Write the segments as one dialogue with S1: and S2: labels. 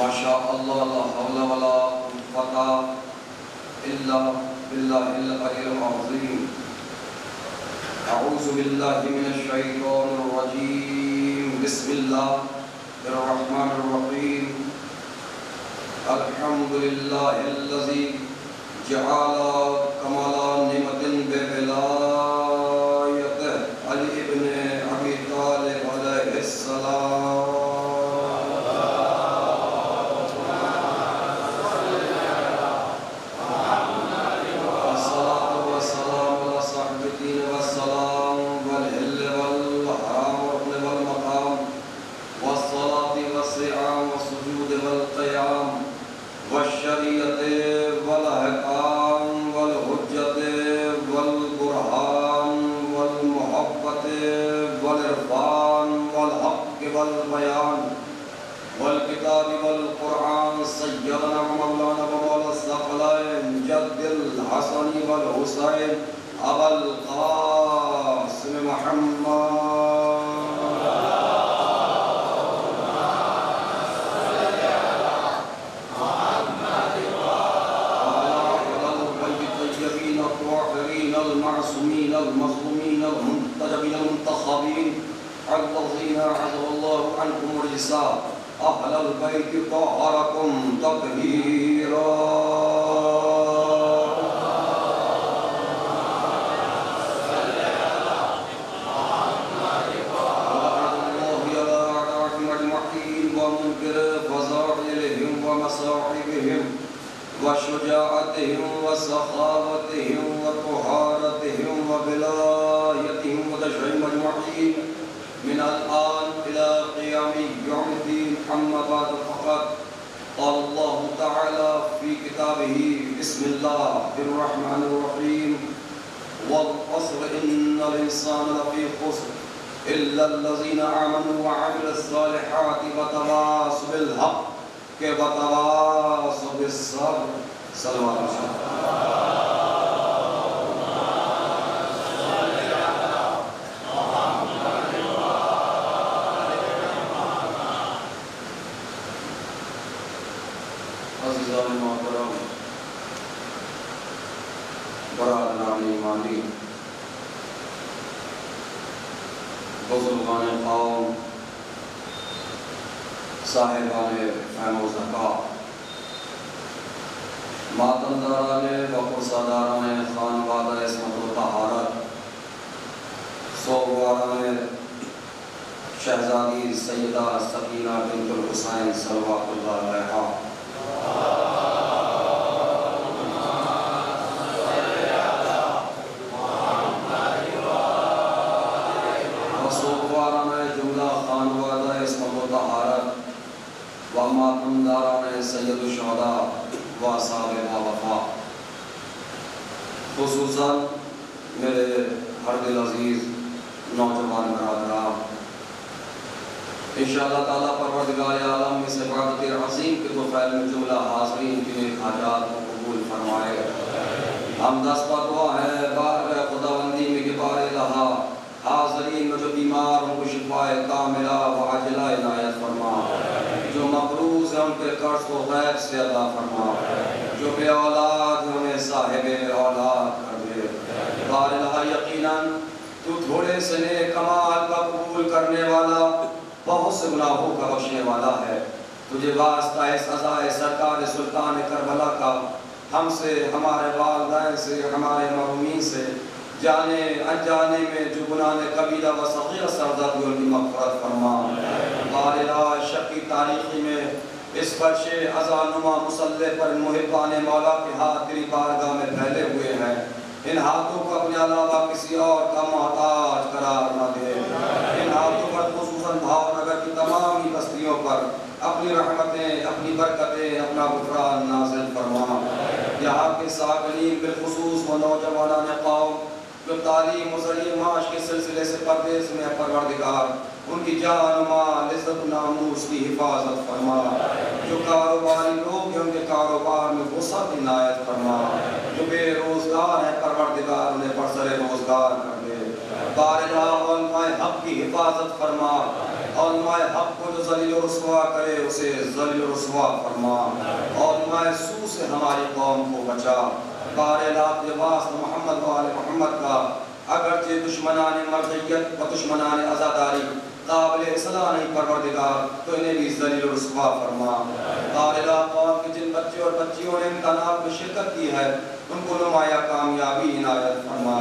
S1: ماشاء اللہ لا حول ولا قوة إلا بالله العلي العظيم. أعوذ بالله من الشيطان الرجيم. بسم الله الرحمن الرحيم. الحمد لله الذي جعل كمال نعمة بولايته علي ابن أبي طالب عليه السلام. والكتاب والقرآن سيدنا ومولانا ومولا الثقلين جد الحسن والحسين أبا القاسم محمد المعصومين المظلومين المنتجبين المنتخبين الذين عزل الله عنهم الرجسا أهل البيت طهركم تطهيرا. وشجاعتهم وسخاوتهم وطهارتهم وبلايتهم وتشريعهم أجمعين من الآن إلى قيام يوم الدين. أما بعد فقد قال الله تعالى في كتابه بسم الله الرحمن الرحيم والعصر إن الإنسان لفي خسر إلا الذين آمنوا وعملوا الصالحات وتواصوا بالحق وتواصوا بالصبر. صلوات اللہ. عزیزان محترم، برادران ایمانی، بزرگان قوم، صاحبان فہم و ذکا، ماتمداران و پرساداران خانوادہ عصمت و طہارت، سوگواران شہزادی سیدہ سکینہ بنت الحسین صلوات اللہ علیہا، و سوگواران جملہ خانوادہ عصمت و طہارت و ماتمداران سید الشہداء و اصحاب وفا، خصوصاً میرے ہر دل عزیز نوجوان برادران، انشاءاللہ تعالیٰ پروردگار عالم اس عبادت عظیم کے طفیل میں جملہ حاضرین کے حاجات کو قبول فرمائے. ہم دست پر دعا ہے بارگاہ خداوندی میں کہ بار الہا حاضرین میں جو بیمار ان کو شفاء کاملہ و عاجلہ عنایت فرما، جو مقروض ہیں ان کے قرض کو غیب سے ادا فرما، جو بے اولاد ہیں انہیں صاحب اولاد کر دے. بار الہا یقیناً تو تھوڑے سے نیک کمال کا قبول کرنے والا، بہت سے گناہوں کا بخشنے والا ہے. تجھے واسطہ اس عزائے سرکار سلطان کربلا کا ہم سے، ہمارے والدین سے، ہمارے مرحومین سے جانے انجانے میں جو گناہ کبیرہ و صغیرہ سرزد ان کی مغفرت فرما. بار الہا شکی تاریخی میں اس فرش عزانما مسلح پر محبان مولا کے ہاتھ تیری بارگاہ میں پھیلے ہوئے ہیں. ان ہاتھوں کو اپنے علاوہ کسی اور کا محتاج قرار نہ دے. ان ہاتھوں پر خصوصاً بھاؤ نگر کی تمام ہی بستیوں پر اپنی رحمتیں، اپنی برکتیں، اپنا غفران نازل فرما. یہاں کے ساکنین بالخصوص و نوجوانان قوم جو تعلیم و ذریعہ معاش کے سلسلے سے پردیس میں پروردگار ان کی جان و مال، عزت و ناموس کی حفاظت فرما. جو کاروباری لوگ ہیں ان کے کاروبار میں وسعت عنایت فرما. جو بے روزگار ہیں پروردگار انہیں برسر روزگار کر دے. بارگاہ علماء حق کی حفاظت فرما. اور نمائے حق کو جو ذلیل و رسوا کرے اسے ذلیل و رسوا فرما، اور نمائے سو سے ہماری قوم کو بچا۔ بار الہ لباس محمد و آل محمد کا اگرچہ دشمنان مرضیت و دشمنان عزاداری قابل اصلاح نہیں پروردگار، تو انہیں بھی ذلیل و رسوا فرما۔ بار الہ قوم کے جن بچے اور بچیوں نے امتحانات میں شرکت کی ہے ان کو نمایاں کامیابی عنایت فرما۔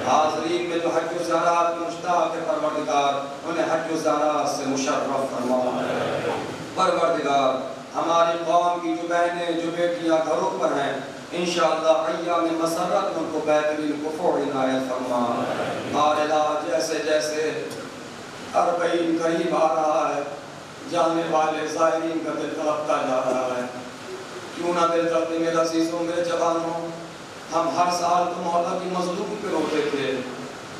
S1: حاضرین میں جو حج و زیارات میں مشتاق ہے پروردگار انہیں حج و زیارات سے مشرف فرما۔ پروردگار ہماری قوم کی جو بہنیں جو بیٹیاں گھروں پر ہیں انشاءاللہ ایام مسرت ان کو بہترین کفور عنایت فرما۔ بار الہ جیسے جیسے اربعین قریب آ رہا ہے جانے والے زائرین کا دل تڑپتا جا رہا ہے، کیوں نہ دل تڑپے میرے عزیزوں میرے جوانوں، ہم ہر سال تو مولا کی مظلومی پہ روتے تھے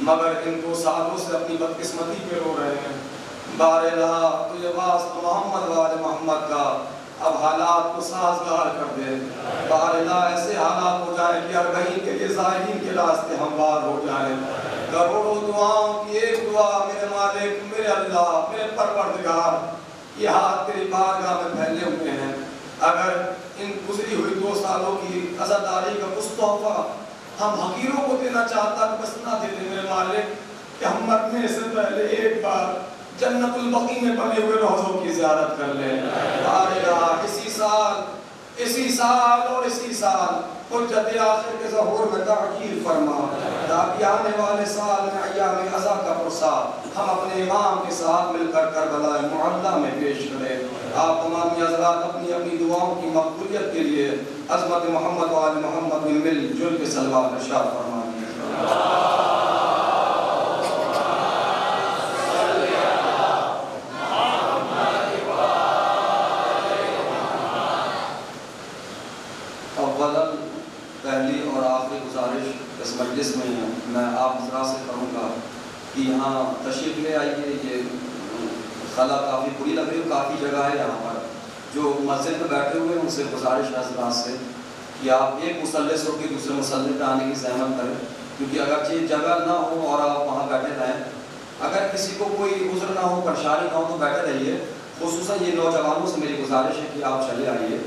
S1: مگر ان کو سالوں سے اپنی بدقسمتی پہ رو رہے ہیں۔ بار الہ تو یہ واسطہ محمد و آل محمد کا اب حالات کو سازگار کر دے۔ بار الہ ایسے حالات ہو جائیں کہ اربعین کے لیے زائرین کے راستے ہموار ہو جائیں۔ کروڑوں دعاؤں کی ایک دعا میرے مالک میرے اللہ میرے پروردگار، یہ ہاتھ تیری بارگاہ میں پھیلے ہوئے ہیں، اگر ان گزری ہوئی 2 سالوں کی عزاداری کا کچھ تحفہ ہم حقیروں کو دینا چاہتا کہ بس نہ دیتے میرے مالک، کہ ہم مرنے سے پہلے ایک بار جنت البقیع میں بنے ہوئے روضوں کی زیارت کر لیں۔ بار الہ اسی سال اور اسی سال حجت آخر کے ظہور میں تاخیر فرما، تاکہ آنے والے سال میں ایام عزا کا پرسہ ہم اپنے امام کے ساتھ مل کر کربلا معلیٰ میں پیش کریں۔ آپ تمام حضرات اپنی اپنی دعاؤں کی مقبولیت کے لیے عظمت محمد و آل محمد میں مل جل کے صلوات ارشاد فرمائیے۔ پہلی اور آخری گزارش اس مجلس میں میں آپ حضرات سے کروں گا کہ یہاں تشریف لے آئیے، یہ خلا کافی بری لگ رہی ہے، کافی جگہ ہے یہاں پر، جو مسجد میں بیٹھے ہوئے ہیں ان سے گزارش ہے حضرات سے کہ آپ ایک مصلی سے ہو کے دوسرے مصلی پہ آنے کی زحمت کریں، کیونکہ اگرچہ جگہ نہ ہو اور آپ وہاں بیٹھے رہیں، اگر کسی کو کوئی عذر نہ ہو پریشانی نہ ہو تو بیٹھے رہیے۔ خصوصاً یہ نوجوانوں سے میری گزارش ہے کہ آپ چلے آئیے،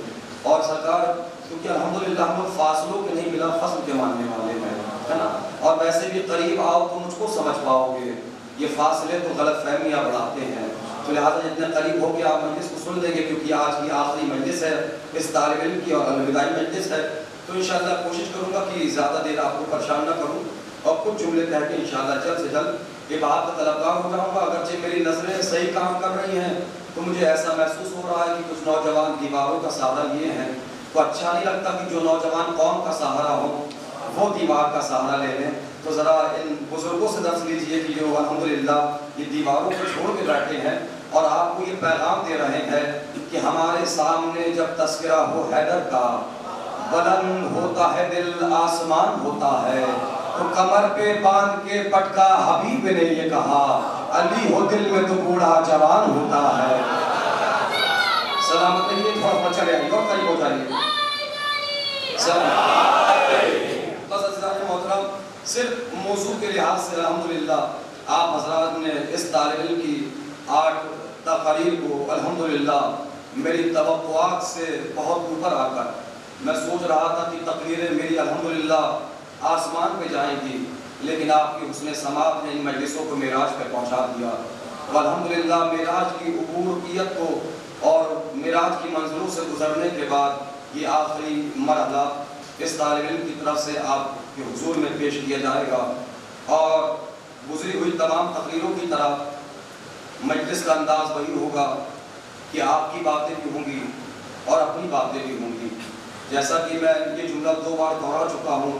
S1: اور سرکار کیونکہ الحمدللہ ہم لوگ فاصلوں کے نہیں ملا فصل کے ماننے والے ہیں، ہے نا، اور ویسے بھی قریب آؤ تو مجھ کو سمجھ پاؤ گے، یہ فاصلے تو غلط فہمیاں بڑھاتے ہیں، تو لہٰذا جتنے قریب ہو کے آپ مجلس کو سن لیں گے، کیونکہ آج کی آخری مجلس ہے اس طالب علم کی اور الوداعی مجلس ہے، تو انشاءاللہ کوشش کروں گا کہ زیادہ دیر آپ کو پریشان نہ کروں اور کچھ جملے کہہ کے انشاءاللہ جلد سے جلد یہ بات کا طلبگار ہو جاؤں گا۔ اگرچہ میری نظریں صحیح کام کر رہی ہیں تو مجھے ایسا محسوس ہو رہا ہے کہ کچھ نوجوان دیواروں کا سہارا لیے ہیں، تو اچھا نہیں لگتا کہ جو نوجوان قوم کا سہارا ہو وہ دیوار کا سہارا لے لیں، تو ذرا ان بزرگوں سے درس لیجئے کہ جو الحمدللہ یہ دیواروں کو چھوڑ کے بیٹھے ہیں اور آپ کو یہ پیغام دے رہے ہیں کہ ہمارے سامنے جب تذکرہ ہو حیدر کا، بلند ہوتا ہے دل آسمان ہوتا ہے، تو کمر پہ باندھ کے پٹکا حبیب نے یہ کہا، علی ہو دل میں تو بوڑھا جوان ہوتا ہے۔ سلامت نہیں، تھوڑا چلے آئیے اور قریب ہو جائیے۔ بس عزیزان محترم، صرف موضوع کے لحاظ سے الحمدللہ آپ حضرات نے اس طالب علم کی 8 تقاریر کو الحمدللہ میری توقعات سے بہت اوپر آ کر میں سوچ رہا تھا کہ تقریریں میری الحمدللہ آسمان پہ جائیں گی، لیکن آپ کی حسن سماعت نے ان مجلسوں کو معراج پہ پہنچا دیا، والحمدللہ معراج کی عبوریت کو اور معراج کی منزلوں سے گزرنے کے بعد یہ آخری مرحلہ اس طالب علم کی طرف سے آپ کے حضور میں پیش کیا جائے گا، اور گزری ہوئی تمام تقریروں کی طرح مجلس کا انداز وہی ہوگا کہ آپ کی باتیں بھی ہوں گی اور اپنی باتیں بھی ہوں گی، جیسا کہ میں یہ جملہ 2 بار دہرا چکا ہوں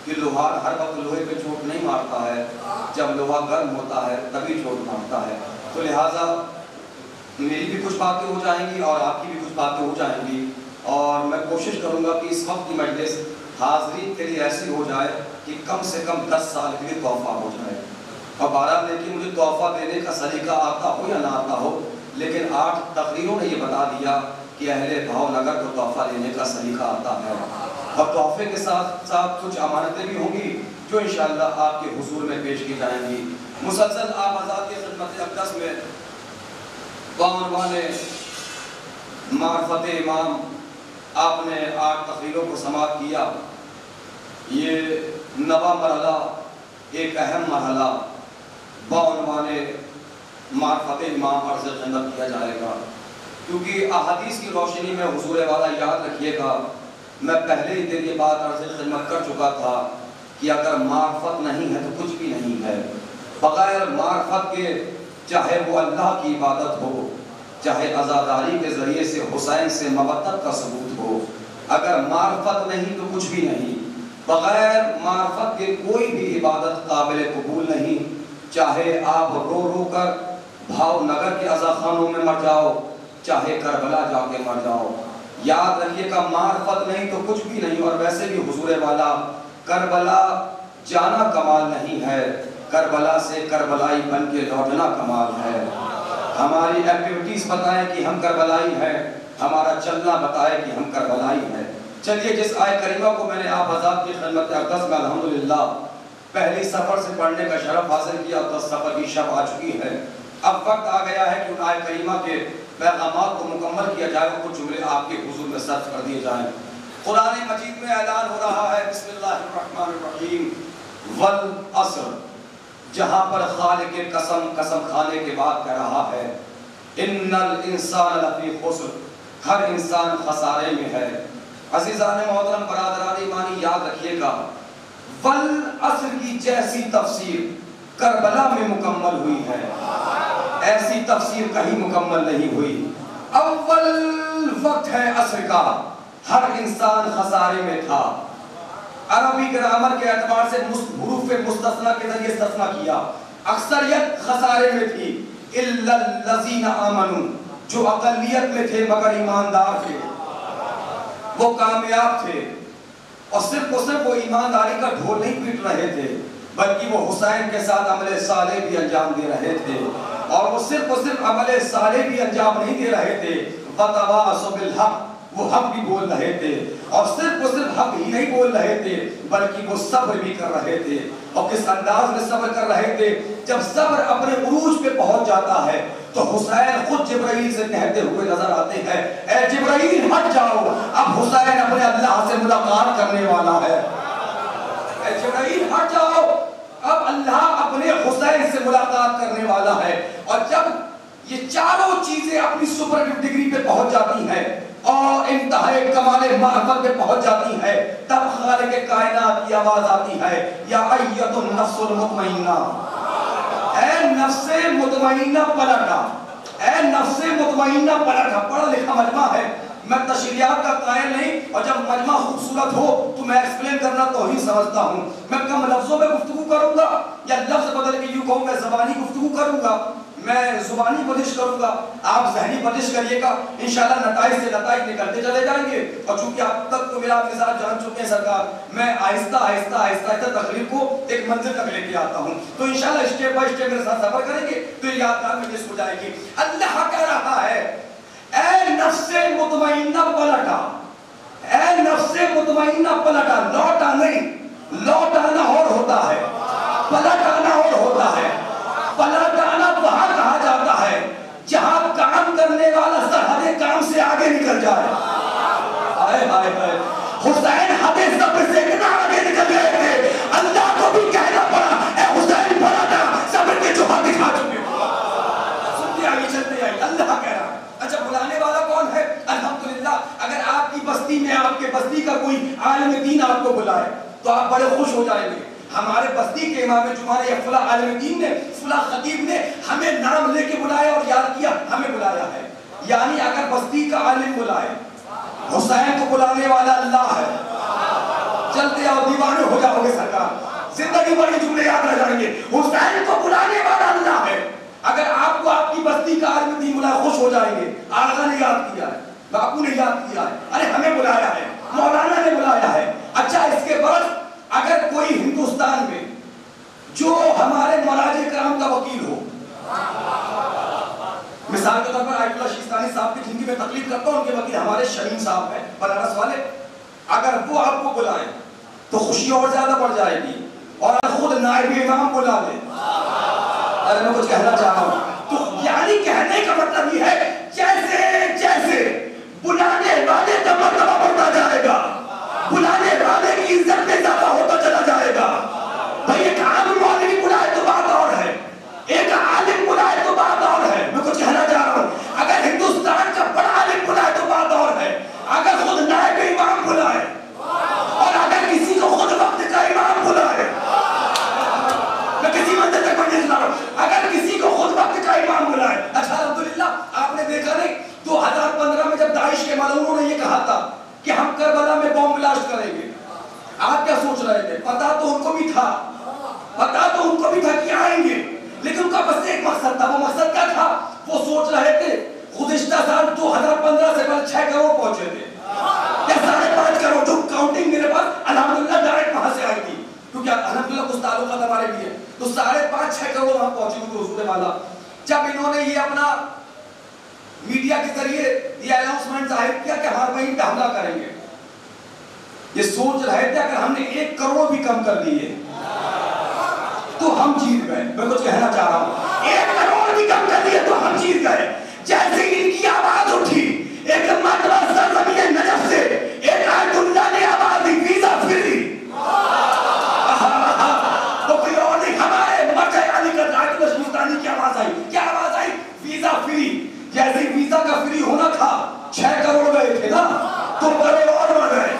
S1: کہ لوہار ہر وقت لوہے پہ چوٹ نہیں مارتا ہے، جب لوہا گرم ہوتا ہے تبھی چوٹ مارتا ہے، تو لہٰذا میری بھی کچھ باتیں ہو جائیں گی اور آپ کی بھی کچھ باتیں ہو جائیں گی، اور میں کوشش کروں گا کہ اس وقت کی مجلس حاضرین کے لیے ایسی ہو جائے کہ کم سے کم 10 سال کے لیے تحفہ ہو جائے، اور بہرحال دیکھیے مجھے تحفہ دینے کا سلیقہ آتا ہو یا نہ آتا ہو، لیکن 8 تقریروں نے یہ بتا دیا کہ اہل بھاؤ نگر کو تحفہ دینے کا سلیقہ آتا ہے، اور تحفے کے ساتھ ساتھ کچھ امانتیں بھی ہوں گی جو انشاءاللہ آپ کے حضور میں پیش کی جائیں گی۔ مسلسل آپ حضرات کی خدمت اقدس میں بعنوان معرفت امام آپ نے 8 تقریروں کو سماعت کیا۔ یہ نواں مرحلہ ایک اہم مرحلہ بعنوان معرفت امام عرض خدمت کیا جائے گا، کیونکہ احادیث کی روشنی میں حضور والا یاد رکھیے گا، میں پہلے ہی دن یہ بات عرض خدمت کر چکا تھا کہ اگر معرفت نہیں ہے تو کچھ بھی نہیں ہے۔ بغیر معرفت کے چاہے وہ اللہ کی عبادت ہو، چاہے عزاداری کے ذریعے سے حسین سے مودت کا ثبوت ہو، اگر معرفت نہیں تو کچھ بھی نہیں۔ بغیر معرفت کے کوئی بھی عبادت قابل قبول نہیں، چاہے آپ رو رو کر بھاؤ نگر کے عزاخانوں میں مر جاؤ، چاہے کربلا جا کے مر جاؤ، یاد رکھیے گا معرفت نہیں تو کچھ بھی نہیں۔ اور ویسے بھی حضور والا کربلا جانا کمال نہیں ہے، کربلا سے کربلائی بن کے لوٹنا کمال ہے۔ ہماری ایکٹیویٹیز بتائیں کہ ہم کربلائی ہیں، ہمارا چلنا بتائے کہ ہم کربلائی ہیں۔ چلیے جس آیت کریمہ کو میں نے آپ حضرات کی خدمت اقدس میں الحمدللہ پہلی سفر سے پڑھنے کا شرف حاصل کیا، 10 سفر کی شب آ چکی ہے، اب وقت آ گیا ہے کہ ان آیت کریمہ کے پیغامات کو مکمل کیا جائے، وہ کچھ جملے آپ کے حضور میں صرف کر دیے جائیں۔ قرآن مجید میں اعلان ہو رہا ہے، بسم اللہ الرحمن الرحیم، والعصر، جہاں پر خالق قسم کھانے کے بعد کہہ رہا ہے ان الانسان لفی خسر، ہر انسان خسارے میں ہے۔ عزیزان محترم برادران ایمانی یاد رکھیے گا، والعصر کی جیسی تفسیر کربلا میں مکمل ہوئی ہے، ایسی تفسیر کہیں مکمل نہیں ہوئی۔ اول وقت ہے عصر کا، ہر انسان خسارے میں تھا۔ عربی گرامر کے اعتبار سے حروف مستثنیٰ کے ذریعے استثناء کیا، اکثریت خسارے میں تھی، الا الذین آمنوا، جو اقلیت میں تھے مگر ایماندار تھے، وہ کامیاب تھے، اور صرف وہ ایمانداری کا ڈھول نہیں پیٹ رہے تھے، بلکہ وہ حسین کے ساتھ عمل صالح بھی انجام دے رہے تھے، اور وہ صرف عمل صالح بھی انجام نہیں دے رہے تھے، وَتَوَاصَوْا بِالْحَقِّ، وہ حق بھی بول رہے تھے، اور صرف حق ہی نہیں بول رہے تھے بلکہ وہ صبر بھی کر رہے تھے۔ اور کس انداز میں صبر کر رہے تھے؟ جب صبر اپنے عروج پہ پہنچ جاتا ہے تو حسین خود جبرائیل سے کہتے ہوئے نظر آتے ہیں، اے جبرائیل ہٹ جاؤ، اب حسین اپنے اللہ سے ملاقات کرنے والا ہے۔ اے جبرائیل ہٹ جاؤ، اب اللہ اپنے حسین سے ملاقات کرنے والا ہے۔ اور جب یہ چاروں چیزیں اپنی سپر ڈگری پہ پہنچ جاتی ہیں اور انتہائی کمال معرفت پہ پہنچ جاتی ہے، تب خالق کائنات کی آواز آتی ہے، یا ایت النفس المطمئنہ، اے نفس مطمئنہ پلٹا، اے نفس مطمئنہ پلٹا۔ پڑھا لکھا مجمع ہے، میں تشریحات کا قائل نہیں، اور جب مجمع خوبصورت ہو تو میں ایکسپلین کرنا توہین سمجھتا ہوں۔ میں کم لفظوں میں گفتگو کروں گا یا لفظ بدل کے یوں کہوں میں زبانی گفتگو کروں گا، میں زبانی بردش کروں گا، آپ ذہنی بردش کریے گا، انشاءاللہ نتائج سے نتائج نکلتے چلے جائیں گے۔ اور چونکہ آپ تک تو میرا مزاج جان چکے ہیں سرکار، میں آہستہ تقریر کو ایک منزل تک لے کے آتا ہوں، تو انشاءاللہ اسٹیپ بائی اسٹیپ میرے ساتھ سفر کریں گے تو یادگار میں جس ہو جائے گی۔ اللہ کہہ رہا ہے، اے نفس مطمئنہ پلٹا، اے نفس مطمئنہ پلٹا، لوٹا نہیں، لوٹانا اور ہوتا ہے، پلٹانا اور ہوتا ہے۔ پلٹانا وہاں کہا جاتا ہے جہاں کام کرنے والا سرحد کام سے آگے نکل جائے۔ آئے آئے آئے، حسین حد صبر سے اتنا آگے نکل گئے تھے، اللہ کو بھی کہنا پڑا، اے حسین پلٹا، صبر کے جو حد دکھا چکے۔ سنتے آئیے چلتے آئیے، اللہ کہہ رہا ہے۔ اچھا بلانے والا کون ہے؟ الحمدللہ، اگر آپ کی بستی میں آپ کے بستی کا کوئی عالم دین آپ کو بلائے تو آپ بڑے خوش ہو جائیں گے۔ ہمارے بستی کے امام جمعہ نے یا فلاں عالم دین نے، فلاں خطیب نے ہمیں نام لے کے بلایا اور یاد کیا، ہمیں بلایا ہے۔ یعنی اگر بستی کا عالم بلائے، حسین کو بلانے والا اللہ ہے۔ چلتے آؤ، دیوانے ہو جاؤ گے سرکار، زندگی بڑی جملے یاد رہ جائیں گے۔ حسین کو بلانے والا اللہ ہے۔ اگر آپ کو آپ کی بستی کا عالم دین بلائے خوش ہو جائیں گے، آغا نے یاد کیا ہے، باپو نے یاد کیا ہے، ارے ہمیں بلایا ہے، مولانا نے بلایا ہے۔ اچھا اس کے برعکس اگر کوئی ہندوستان میں جو ہمارے مراجع کرام کا وکیل ہو، مثال کے طور پر آیت اللہ شیستانی صاحب کی جن کی میں تقلید کرتا ہوں، ان کے وکیل ہمارے شہین صاحب ہیں بنارس والے، اگر وہ آپ کو بلائیں تو خوشی اور زیادہ بڑھ جائے گی، اور خود نائب امام بلا لیں، ارے میں کچھ کہنا چاہ رہا ہوں تو
S2: یعنی کہنے کا مطلب یہ ہے جیسے جیسے بلانے والے کا مرتبہ بڑھتا جائے گا، بلانے والے کی عزت میں اضافہ ہوتا چلا جائے گا. بھائی ایک عالم مولوی بلائے تو بات اور ہے، ایک عالم بلائے تو بات اور ہے. میں کچھ کہنا چاہ رہا ہوں، اگر ہندوستان کا بڑا عالم بلائے تو بات اور ہے، اگر خود نائب امام بلائے اور اگر کسی کو خود وقت کا امام بلائے، میں کسی منزل تک پڑھنے سنا رہا ہوں، اگر کسی کو خود وقت کا امام بلائے. اچھا الحمدللہ آپ نے دیکھا نہیں 2015 میں جب داعش کے ملعونوں نے یہ کہا تھا کہ ہم کربلا میں بم بلاسٹ کریں گے، آپ کیا سوچ رہے تھے؟ پتا تو ان کو بھی تھا، پتا تو ان کو بھی تھا کہ آئیں گے، لیکن ان کا بس ایک مقصد تھا. وہ مقصد کیا تھا؟ وہ سوچ رہے تھے گزشتہ سال 2015 سے پہلے 6 کروڑ پہنچے تھے یا 5.5 کروڑ، جو کاؤنٹنگ میرے پاس الحمدللہ ڈائریکٹ وہاں سے آئی تھی کیونکہ الحمدللہ کچھ تعلقات ہمارے بھی ہیں، تو 5.5-6 کروڑ وہاں پہنچے ہوئے حضور والا. جب انہوں نے یہ اپنا میڈیا کے ذریعے یہ اناؤنسمنٹ ظاہر کیا کہ ہمارے وہیں پہ حملہ کریں گے، یہ سوچ رہے تھے اگر ہم نے 1 کروڑ بھی کم کر دیے تو ہم جیت گئے. میں کچھ کہنا چاہ رہا ہوں، 1 کروڑ بھی کم کر دیے تو ہم جیت گئے. جیسے ان کی آواز اٹھی ایک مرتبہ سرزمین نجف سے ایک آیت اللہ نے آواز دی ویزا فری، وہ کوئی اور نہیں، ہمارے مرجع علی کا آیت اللہ مستانی کی آواز آئی. کیا آواز آئی؟ Visa free. جیسے ویزا کا فری ہونا تھا 6 کروڑ گئے تھے نا، 2 کروڑ اور بڑھ گئے.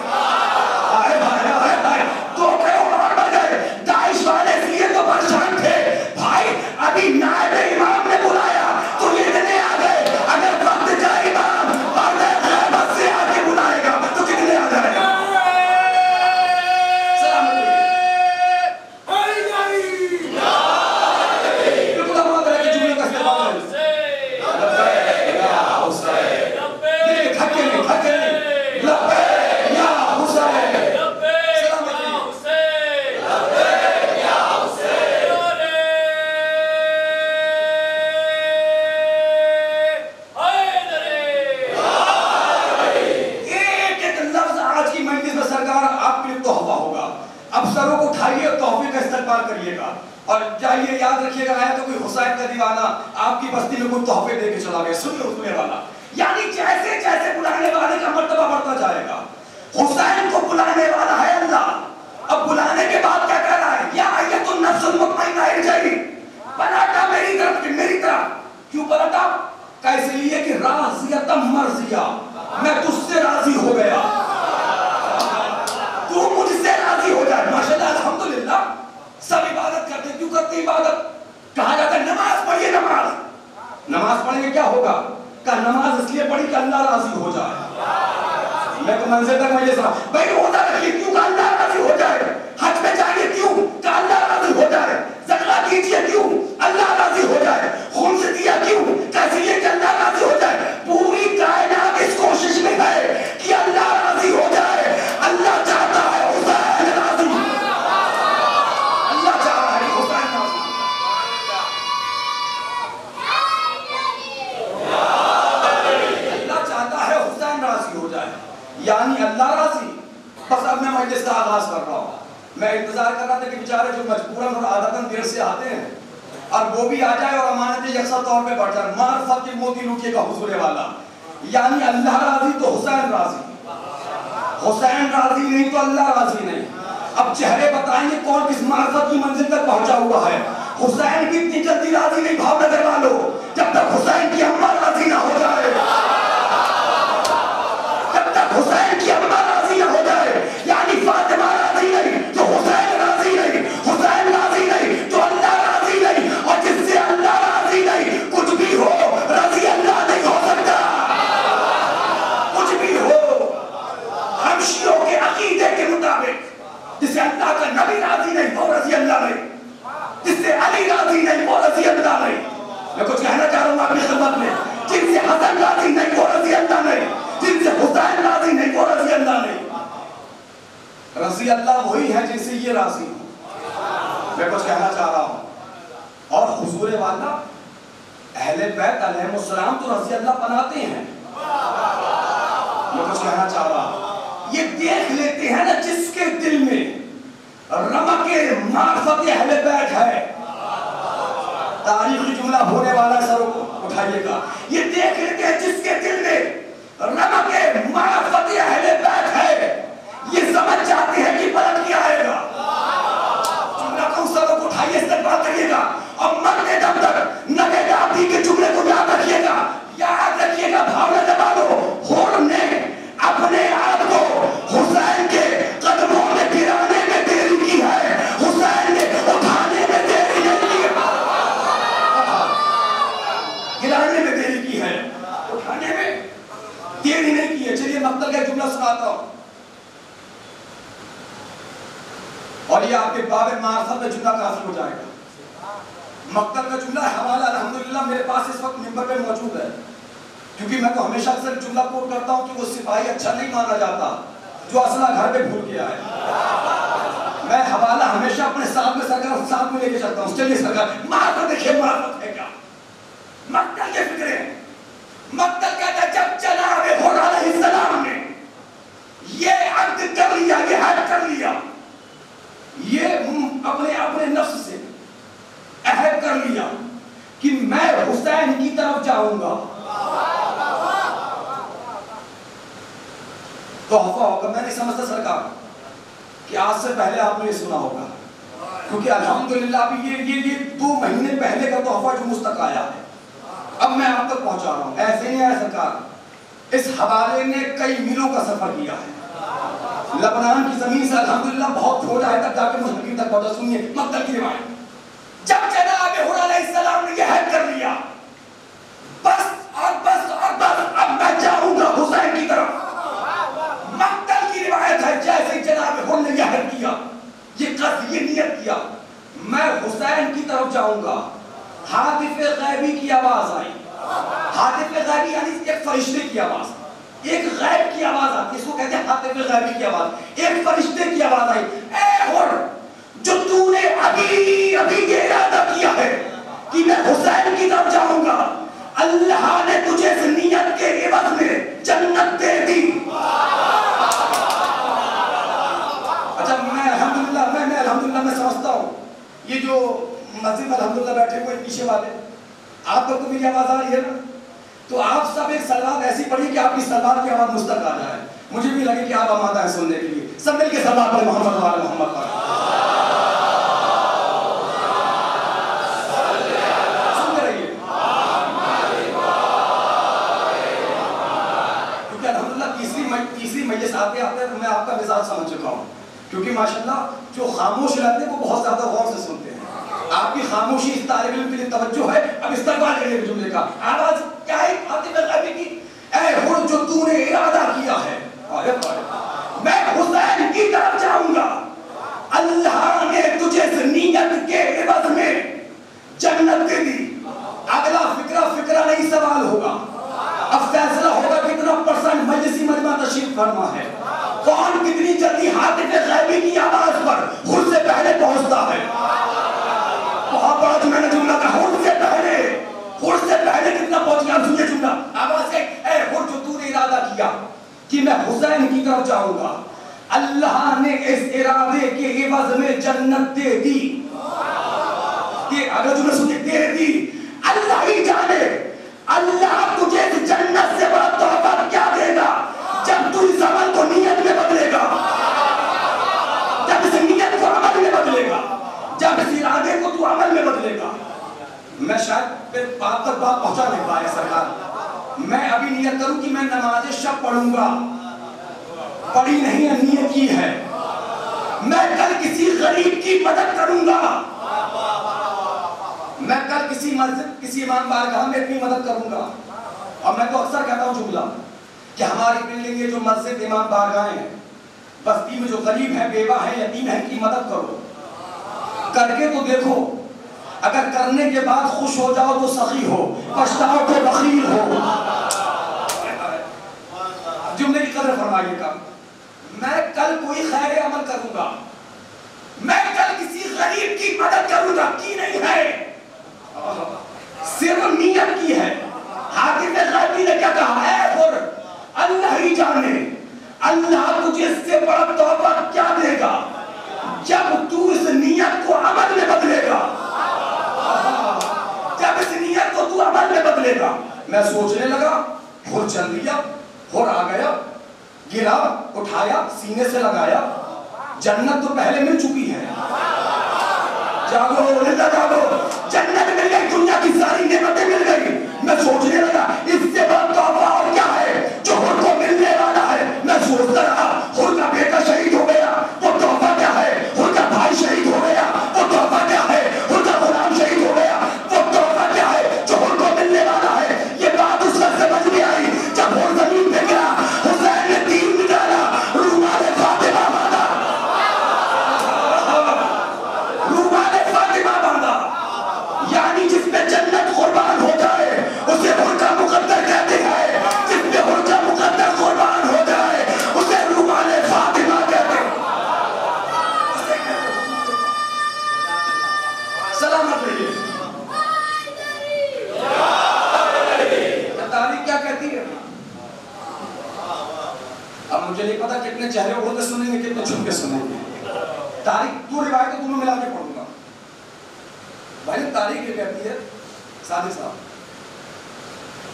S2: 2 کروڑ اور بڑھ گئے. داعش والے اس لیے تو پریشان تھے بھائی، ابھی نائب امام نے بلایا تو یہ اتنے آ گئے، اگر وقت کا امام پردہ غیبت سے آگے بلائے گا تو کتنے آ جائے گا. افسروں کو اٹھائیے اور تحفے کا استقبال کریے گا اور جائیے، یاد رکھیے گا آیا تو کوئی حسین کا دیوانہ آپ کی بستی میں کوئی تحفے دے کے چلا گیا. سنیے حسین والا، یعنی جیسے جیسے بلانے والے کا مرتبہ بڑھتا جائے گا. حسین کو بلانے والا ہے اللہ، اب بلانے کے بعد کیا کہہ رہا ہے؟ یا ایت النفس المطمئنہ ارجعی، پلٹا میری طرف، میری طرف. کیوں پلٹا؟ کیسے لیے کہ راضیۃ مرضیہ، میں تجھ سے راضی ہو گیا، تو مجھ سے راضی ہو جائے. ماشاءاللہ الحمدللہ سب عبادت کرتے. کیوں کرتے عبادت؟ کہا جاتا ہے نماز پڑھیے، نماز پڑھیں گے کیا ہوگا؟ کہ نماز اس لیے پڑھی کہ اللہ راضی ہو جائے. میں تو منزل تک مجھے سنا بھائی روزہ رکھیے کیوں کہ اللہ راضی ہو جائے، حج میں جائیے کیوں کہ اللہ راضی ہو جائے، زکات کیجیے کیوں اللہ راضی ہو جائے، خون سے دیا کیوں کیسے لیے کہ اللہ راضی ہو جائے. پوری کائنات اس کوشش میں ہے کہ اللہ راضی ہو جائے. اللہ چاہتا ہے حسین راضی، اللہ چاہ رہا ہے حسین راضی. اللہ چاہتا ہے حسین راضی ہو جائے، یعنی اللہ راضی. بس اب میں مجلس کا آغاز کر رہا ہوں. میں انتظار کر رہا تھا کہ بیچارے جو مجبوراً اور عادتاً دیر سے آتے ہیں اور وہ بھی آ جائے اور امانتیں یکساں طور پہ بڑھ جائے. معرفت کے موتی لوٹیے گا حضور والا، یعنی اللہ راضی تو حسین راضی، حسین راضی نہیں تو اللہ راضی نہیں. اب چہرے بتائیں گے کون کس معرفت کی منزل تک پہنچا ہوا ہے. حسین بھی اتنی جلدی راضی نہیں بھاؤ نظر والو، جب تک حسین کی اماں راضی نہ ہو جائے، جب تک حسین کی اماں راضی نہ ہو جائے، یعنی فاطمہ راضی نہیں تو حسین راضی نہیں، حسین راضی نہیں تو اللہ راضی نہیں. اور جس سے اللہ راضی نہیں کچھ بھی ہو راضی اللہ نہیں ہو سکتا. کچھ بھی ہو ہم شیعوں کے عقیدے کے مطابق جس سے اللہ کا نبی راضی نہیں وہ رضی اللہ نہیں، جس سے علی راضی نہیں وہ رضی اللہ نہیں. میں کچھ کہنا چاہ رہا ہوں اپنی خدمت میں، جن سے حسن راضی نہیں وہ رضی اللہ نہیں، جن سے حسین راضی نہیں وہ رضی اللہ نہیں. رضی اللہ وہی ہے جن سے یہ راضی ہوں. میں کچھ کہنا چاہ رہا ہوں. اور حضور والا اہل بیت علیہ السلام تو رضی اللہ بناتے ہیں. میں کچھ کہنا چاہ رہا ہوں، یہ دیکھ لیتے ہیں نا جس کے دل میں رمق معرفت اہل بیت ہے. تاریخی جملہ ہونے والا سروں کو فرمائیے گا. یہ دیکھ لیتے جس کے دل میں رمق معرفت اہل بیت ہے یہ سمجھ جاتے ہیں کہ پلٹ کیا آئے گا. جملہ کو سب کو اٹھائیے استقبال کریے گا اور مرنے دم تک نبی داودی کے جملے کو یاد رکھیے گا. یاد رکھیے گا بھاونا دبالو ہور نے اپنے آپ کو حسین کے قدموں میں گرانے میں دیری کی ہے. حسین نے اٹھانے میں دیری نہیں کی ہے. گرانے میں دیری کی ہے, اٹھانے میں دیری نہیں کی ہے. چلیے مقتل کا جملہ سناتا ہوں اور یہ آپ کے باب معرفت میں جملہ حاصل ہو جائے گا. مقتل کا جملہ حوالہ الحمدللہ میرے پاس اس وقت منبر پہ موجود ہے, کیونکہ میں تو ہمیشہ اکثر جملہ کوٹ کرتا ہوں کہ وہ سپاہی اچھا نہیں مانا جاتا جو اسلحہ گھر پہ بھول گیا ہے. میں حوالہ ہمیشہ اپنے ساتھ میں سرکار ساتھ میں لے کے چلتا ہوں. چلیے سرکار معرفت دیکھیے معرفت ہے کیا. مقتل کے فکرے مقتل کہتا ہے جب جناب ہور علیہ السلام نے یہ عقد کر لیا, یہ حد کر لیا, یہ اپنے نفس سے عہد کر لیا کہ میں حسین کی طرف جاؤں گا, تحفہ ہوگا. میں نہیں سمجھتا سرکار کہ آج سے پہلے آپ نے یہ سنا ہوگا, کیونکہ الحمدللہ ابھی یہ 2 مہینے پہلے کا تحفہ جو مجھ تک آیا ہے اب میں آپ تک پہنچا رہا ہوں. ایسے نہیں آیا سرکار, اس حوالے نے کئی میلوں کا سفر کیا ہے. لبنان کی زمین سے الحمدللہ بہت تھوڑا ہے تک جا کے مستقیم تک پہنچا. سنیے مقتل کی روایت. جب جناب ہور علیہ السلام نے یہ عہد کر لیا بس اور بس اور بس اب میں جاؤں گا حسین کی طرف. مقتل کی روایت ہے جیسے جناب ہور نے یہ عہد کیا, یہ قصد یہ نیت کیا میں حسین کی طرف جاؤں گا. حاطف غیبی کی آواز آئی. حاطف غیبی یعنی ایک فرشتے کی آواز, ایک غیب کی آواز آتی ہے, اس کو کہتے ہیں حاطف غیبی کی آواز. ایک فرشتے کی آواز آئی, اے ہور جو تو نے ابھی یہ ارادہ کیا ہے کہ میں حسین کی طرف جاؤں گا, اللہ نے تجھے اس نیت کے عوض میں جنت دے دی. اچھا میں الحمدللہ میں سمجھتا ہوں یہ جو مسجد میں الحمدللہ بیٹھے ہوئے پیچھے والے آپ تک تو میری آواز آ رہی ہے نا, تو آپ سب ایک سلوات ایسی پڑھی کہ آپ کی سلوات کی آواز مجھ تک آ جائے. مجھے بھی لگے کہ آپ آمادہ ہیں سننے کے لیے. سب مل کے سلوات پڑھیں محمد وعلی محمد پڑھیں. سنتے رہیے کیونکہ الحمدللہ تیسری مجلس آتے آتے میں آپ کا مزاج سمجھ چکا ہوں, کیونکہ ماشاءاللہ جو خاموش رہتے ہیں وہ بہت زیادہ غور سے سنتے ہیں. آپ کی خاموشی اس طالب علم کے لیے توجہ ہے. اب استقبال کرنے کے جملے کا آواز کیا ہے حاطف غیبی کی, اے ہور جو تو نے ارادہ کیا ہے میں حسین کی طرف جاؤں گا, اللہ نے تجھے اس نیت کے عوض میں جنت دے دی. اگلا فکرہ نہیں سوال ہوگا, اب فیصلہ ہوگا کتنا پرسنٹ مجلسی مجمع تشریف فرما ہے, کون کتنی جلدی حاطف غیبی کی آواز پر خود سے پہلے پہنچتا ہے. بہت بڑا جو میں نے جملہ کہا خود سے پہلے کتنا پہنچ گیا. سنیے جملہ آواز ہے, اے ہور جو تو نے ارادہ کیا کہ میں حسین کی طرف جاؤں گا, اللہ نے اس ارادے کے عوض میں جنت دے دی. اگر جملہ سنیے دے دی, اللہ ہی جانے اللہ تجھے اس جنت سے بڑا تحفہ کیا دے گا جب تو اس عمل کو نیت میں بدلے گا, جب اس نیت کو عمل میں بدلے گا, جب اس ارادے کو تو عمل میں بدلے گا. میں شاید آپ تک بات پہنچا نہیں پایا سرکار. میں ابھی نیت کروں کہ میں نماز شب پڑھوں گا, پڑھی نہیں ہے نیت کی ہے. میں کل کسی غریب کی مدد کروں گا, میں کل کسی مسجد کسی امام بارگاہ میں اپنی مدد کروں گا. اور میں تو اکثر کہتا ہوں جملہ کہ ہماری بلڈنگ یہ جو مسجد امام بارگاہیں ہیں بستی میں جو غریب ہیں بیوہ ہیں یتیم ہیں ان کی مدد کرو, کر کے تو دیکھو, اگر کرنے کے بعد خوش ہو جاؤ تو سخی ہو, پچھتاؤ تو بخیل ہو. جملے کی قدر فرمائیے گا. میں کل کوئی خیر عمل کروں گا, میں کل کسی غریب کی مدد کروں گا, کی نہیں ہے صرف نیت کی ہے. حاطف غیبی نے کیا کہا, اے ہور اللہ ہی جانے اللہ تجھے اس سے بڑا تحفہ کیا دے گا جب تو اس نیت کو عمل میں بدلے گا, جب اس نیت کو تو عمل میں بدلے گا. میں سوچنے لگا، ہور چل دیا، ہور آ گیا، گرا، اٹھایا، سینے سے لگایا، جنت تو پہلے مل چکی ہے۔ جاگو زندہ جاگو، جنت مل گئی، دنیا کی ساری نعمتیں مل گئی۔ میں سوچنے لگا اس سے بڑا تحفہ اور کیا ہے جو ہور کو ملنے والا ہے۔ میں سوچتا رہا ہور کا بیٹا شہید ہو گیا، وہ تحفہ کیا ہے؟ ہور کا بھائی شہید ہو گیا، وہ تحفہ کیا ہے؟ ہور کا غلام شہید ہو گیا، وہ تحفہ کیا ہے جو ہور کو ملنے والا ہے۔ یہ بات اس وقت سمجھ میں آئی جب ہور زمین پہ گرا، حسین نے تیر نکالا، رومال فاطمہ باندھا، رومال فاطمہ باندھا، یعنی جس میں جنت قربان ہو جائے اسے ہور کا مقدر کہتے ہیں، جس میں ہور کا مقدر قربان ہو جائے اسے رومال فاطمہ کہتے ہیں۔ سلامت رہیے۔ تاریخ کیا کہتی ہے؟ اب مجھے نہیں پتا کتنے چہرے اڑ کے سنیں گے، کتنے چھپ کے سنیں گے۔ تاریخ دو روایتیں دونوں ملا کے پڑھوں گا۔ بھائی تاریخ یہ کہتی ہے سادی صاحب،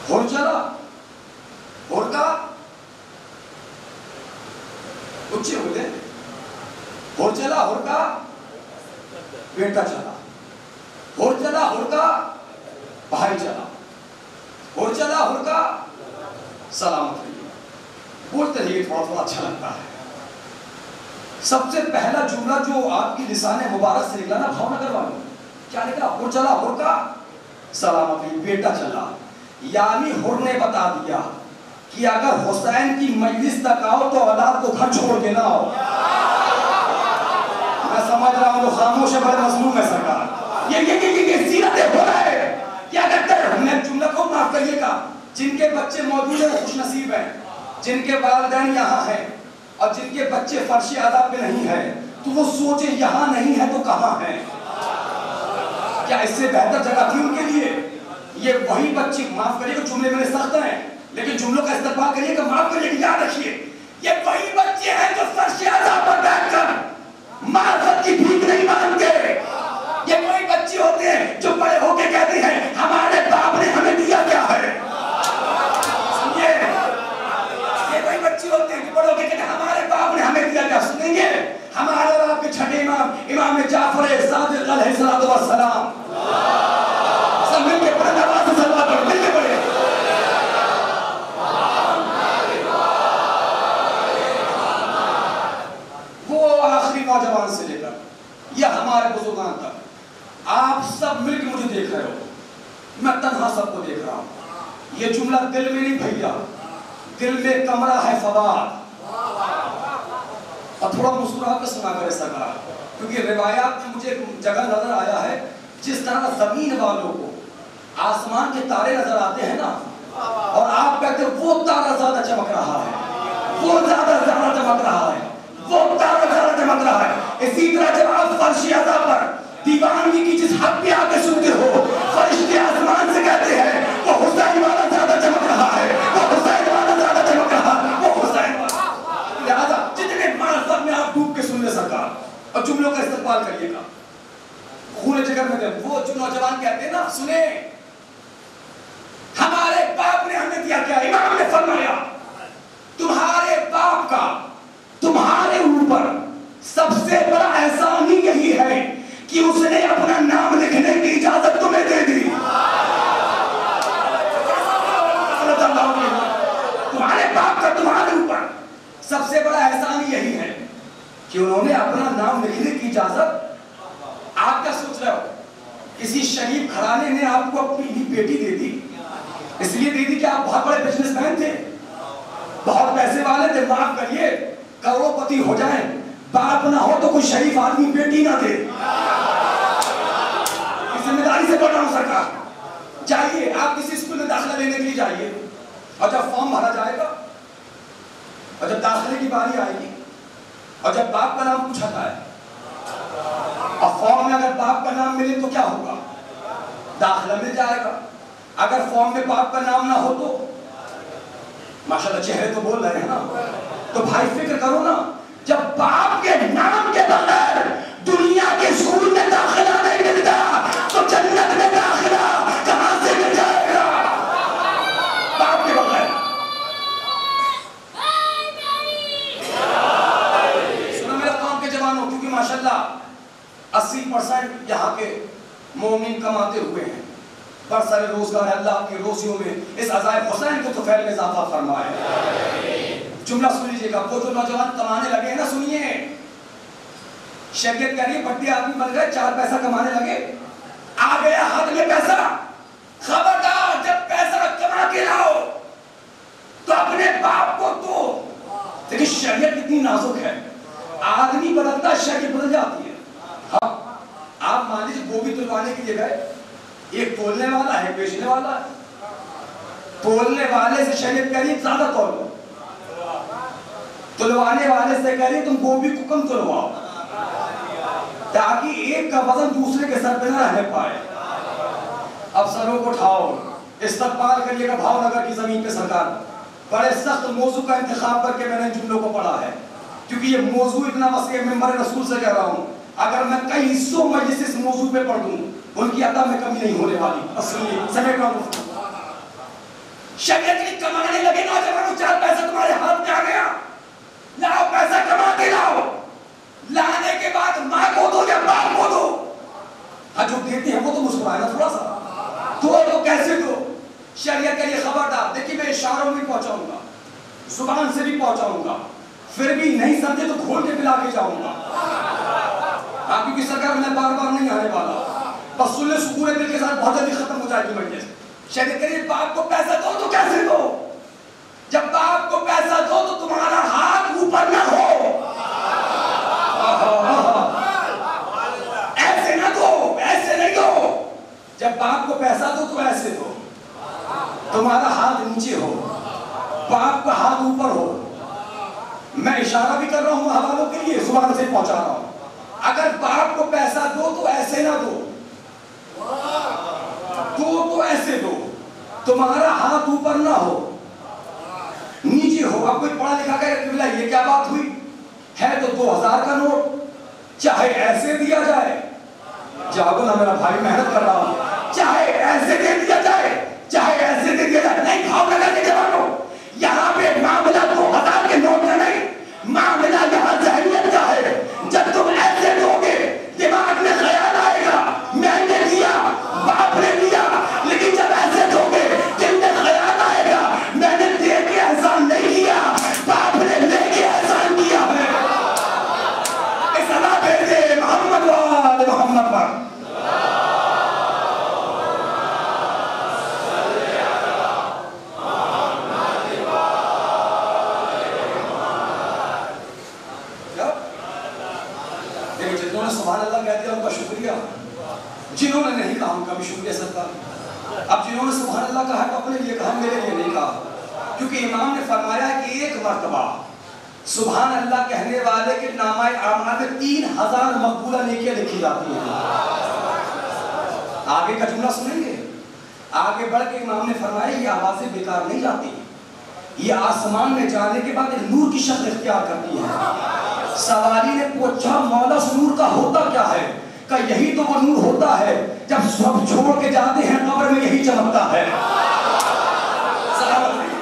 S2: ہور چلا، ہور کا اچھے ہو گئے، ہور چلا، ہور کا بیٹا چلا، ہور چلا، ہور کا بھائی چلا، ہور چلا، ہور کا سلامت رہیے۔ بولتے رہیے، تھوڑا تھوڑا اچھا لگتا ہے۔ سب سے پہلا جملہ جو آپ کی لسان مبارک سے نکلا نا بھاؤ نگر والوں، کیا نکلا؟ ہور چلا، ہور کا سلامت رہیے، بیٹا چلا۔ یعنی ہور نے بتا دیا کہ اگر حسین کی مجلس تک آؤ تو اولاد کو گھر چھوڑ کے نہ آؤ۔ میں سمجھ رہا ہوں جو خاموش ہے بڑے مظلوم ہے سرکار۔ یہ سیرت ہو رہا ہے۔ کیا کہتے ہیں؟ میں جملہ کو معاف کریے گا، جن کے بچے موجود ہیں وہ خوش نصیب ہیں، جن کے والدین یہاں ہیں اور جن کے بچے فرش عذاب پہ نہیں ہیں تو وہ سوچے یہاں نہیں ہے تو کہاں ہیں؟ کیا اس سے بہتر جگہ تھی ان کے لیے؟ یہ وہی بچے، معاف کریے گا جملے میرے سخت ہیں لیکن جملوں کا استقبال کریے گا، معاف کریے گا، یاد رکھیے یہ وہی بچے ہیں جو فرش عذاب پر بیٹھ کر معرفت کی بھیک نہیں مانگتے۔ یہ وہی بچے ہوتے ہیں جو بڑے ہو کے کہتے ہیں ہمارے باپ نے ہمیں دیا کیا ہے۔ سنیے، یہ وہی بچے ہوتے ہیں جو بڑے ہو کے کہتے ہیں ہمارے باپ نے ہمیں دیا کیا۔ سنیں گے ہمارے باپ کے چھٹے امام، امام جعفر صادق علیہ السلام، سب مل کے پڑھیں، آواز سے سلوات پڑھیں، مل کے پڑھیں۔ وہ آخری نوجوان سے لے کر یہ ہمارے بزرگان تک آپ سب مل کے مجھے دیکھ رہے ہو، میں تنہا سب کو دیکھ رہا ہوں۔ یہ جملہ دل میں نہیں بھیا، دل میں کمرہ ہے فواد۔ اور تھوڑا مسکرا کے سنا کرے سکا، کیونکہ روایات میں مجھے جگہ نظر آیا ہے جس طرح زمین والوں کو آسمان کے تارے نظر آتے ہیں نا، اور آپ کہتے ہیں وہ تارہ زیادہ چمک رہا ہے، وہ زیادہ چمک رہا ہے، وہ تارہ زیادہ چمک رہا ہے۔ اسی طرح جب آپ فرش عذاب پر دیوانگی کی جس حق پہ آ کے سنتے ہو، فرشتے آسمان سے کہتے ہیں وہ حسین والا زیادہ چمک رہا ہے، وہ حسین والا زیادہ چمک رہا ہے، وہ حسین والا۔ لہذا جتنے معرفت میں آپ ڈوب کے سن لے سکا اور جملوں کا استقبال کریے گا، خون جگر میں دے۔ وہ جو نوجوان کہتے ہیں نا، سنیں ہمارے باپ نے ہمیں دیا کیا؟ امام نے فرمایا تمہارے باپ کا تمہارے اوپر سب سے بڑا احسان ہی یہی ہے کہ اس نے اپنا نام لکھنے کی اجازت تمہیں دے دی۔ تمہارے باپ کا تمہارے اوپر سب سے بڑا احسان ہی یہی ہے کہ انہوں نے اپنا نام لکھنے کی اجازت۔ آپ کیا سوچ رہے ہو؟ کسی شریف گھرانے نے آپ کو اپنی ہی بیٹی دے دی، اس لیے دے دی کہ آپ بہت بڑے بزنس مین تھے، بہت پیسے والے تھے، معاف کریے کروڑ پتی ہو جائیں باپ نہ ہو تو کوئی شریف آدمی بیٹی نہ دے۔ ذمہ داری سے بول رہا ہوں سرکار، جائیے آپ کسی اسکول میں داخلہ لینے کے لیے جائیے، اور جب فارم بھرا جائے گا اور جب داخلے کی باری آئے گی اور جب باپ کا نام پوچھا جائے اور فارم میں اگر باپ کا نام ملے تو کیا ہوگا؟ داخلہ مل جائے گا۔ اگر فارم میں باپ کا نام نہ ہو تو ماشاءاللہ چہرے تو بول رہے ہیں نا، تو بھائی فکر کرو نا، جب باپ کے نام کے بغیر دنیا کے اسکول میں داخلہ نہیں ملتا تو جنت میں داخلہ کہاں سے مل جائے گا؟ مومنین کماتے ہوئے ہیں، برسر روزگار اللہ کی روزیوں میں اس عزائے حسین کو تو فیل میں اضافہ فرمائے۔ جملہ سن لیجئے گا، وہ جو نوجوان کمانے لگے ہیں نا، سنیے، شریعت کہہ رہی ہے بڑے آدمی بن گئے، 4 پیسہ کمانے لگے، آ گیا ہاتھ میں پیسہ، خبردار جب پیسہ کما کے لاؤ تو اپنے باپ کو دو۔ لیکن شریعت کتنی نازک ہے، آدمی بدلتا ہے شریعت بدل جاتی ہے۔ ہاں آپ مان لیجیے گوبھی تلوانے کے لیے گئے، ایک تولنے والا ہے، بیچنے والا ہے، تولنے والے سے شریعت کہہ رہی ہے زیادہ تولو، تلوانے والے سے کہہ رہی ہے تم گوبھی کو کم تلواؤ، تاکہ ایک کا وزن دوسرے کے سر پہ نہ رہنے پائے۔ اب سروں کو اٹھاؤ، استقبال کریے گا بھاؤ نگر کی زمین پہ سرکار۔ بڑے سخت موضوع کا انتخاب کر کے میں نے جملوں کو پڑھا ہے، کیونکہ یہ موضوع اتنا وسیع ہے، ممبر رسول سے کہہ رہا ہوں، اگر میں کئی حصوں مجلس اس موضوع پہ پڑھ دوں ان کی عطا میں کمی نہیں ہونے والی۔ اصلی سمجھ رہا ہوں، شریعت کی کمانے لگے نوجوانوں، 4 پیسہ تمہارے ہاتھ میں آ گیا، لاؤ پیسہ کما کے لاؤ، لانے کے بعد ماں کو دو یا باپ کو دو۔ ہاں جو دیتے ہیں وہ تو مسکرائے نا تھوڑا سا، تو کیسے دو؟ شریعت کے لیے خبردار، دیکھیے میں اشاروں میں پہنچاؤں گا، زبان سے بھی پہنچاؤں گا، پھر بھی نہیں سمجھے تو کھول کے پلا کے جاؤں گا۔ آپ کی سرکار میں بار بار نہیں آنے والا، بس سن لے سکون دل کے ساتھ، بہت جلدی ختم ہو جائے گی مجلس۔ شریعت کے لیے باپ کو پیسہ دو تو کیسے دو؟ جب باپ کو پیسہ دو تو تمہارا ہاتھ اوپر نہ ہو، ایسے نہ دو، ایسے نہیں دو۔ جب باپ کو پیسہ دو تو ایسے دو، تمہارا ہاتھ نیچے ہو، باپ کا ہاتھ اوپر ہو۔ میں اشارہ بھی کر رہا ہوں حوالوں کے لیے، زبان سے پہنچا رہا ہوں۔ اگر باپ کو پیسہ دو تو ایسے نہ دو، تو ایسے دو، تمہارا ہاتھ اوپر نہ ہو، نیچے ہو۔ اب کوئی پڑھا لکھا کہ یہ کیا بات ہوئی ہے، تو 2000 کا نوٹ چاہے ایسے دیا جائے، جاگو نا میرا بھائی، محنت کر رہا ہوں، چاہے ایسے دے دیا جائے چاہے ایسے دے دیا جائے، نہیں بھاؤ لگا کے جوانوں، یہاں پہ معاملہ 2000 کے نوٹ کا نہیں، معاملہ یہاں ذہنیت کا ہے۔ جب تم ایسے دو گے دماغ میں خیال آئے گا میں نے دیا، باپ نے دیا، لیکن جب ایسے دو گے دل میں خیال آئے گا میں نے دے کے احسان نہیں کیا، باپ نے لے کے احسان کیا ہے۔ اس اللہ بیٹے محمد وآل محمد پر سبحان اللہ کہہ دیا ان کا شکریہ، جنہوں نے نہیں کہا ان کا بھی شکریہ سرکار۔ اب جنہوں نے سبحان اللہ کہا تو اپنے لیے کہا، میرے لیے نہیں کہا، کیونکہ امام نے فرمایا کہ ایک مرتبہ سبحان اللہ کہنے والے کے نامہ اعمال میں 3000 مقبولہ نیکیاں لکھی جاتی ہیں۔ آگے کا جملہ سنیں گے، آگے بڑھ کے امام نے فرمایا یہ آوازیں بیکار نہیں جاتی، یہ آسمان میں جانے کے بعد ایک نور کی شکل اختیار کرتی ہے۔ سوالی نے پوچھا مولا اس نور کا ہوتا کیا ہے؟ کہ یہی تو وہ نور ہوتا ہے جب سب چھوڑ کے جاتے ہیں قبر میں یہی چمکتا ہے۔ سلامت رہیے۔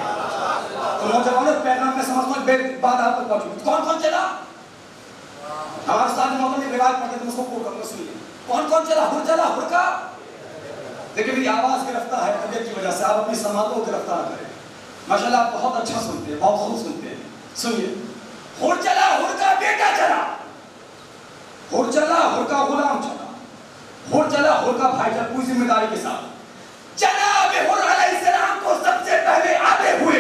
S2: تو نوجوانوں پیغام میں سمجھتا ہوں بات آپ تک پہنچی۔ کون چلا؟ ہمارے استاد محترم نے روایت پڑھتے تھے، اس کو کوٹ کرنا سنیے۔ کون چلا؟ ہر کا؟ دیکھیں میری آواز گرفتہ ہے طبیعت کی وجہ سے، آپ اپنی سماعتوں کو گرفتہ نہ کریں۔ ماشاءاللہ آپ بہت اچھا سنتے ہیں، بہت خوب سنتے ہیں۔ سنیے، ہر چلا، ہر کا بیٹا چلا، ہر چلا، ہر کا غلام چلا، ہر چلا، ہر کا بھائی چلا، پوری ذمہ داری کے ساتھ۔ جناب ہر علیہ السلام کو سب سے پہلے آتے ہوئے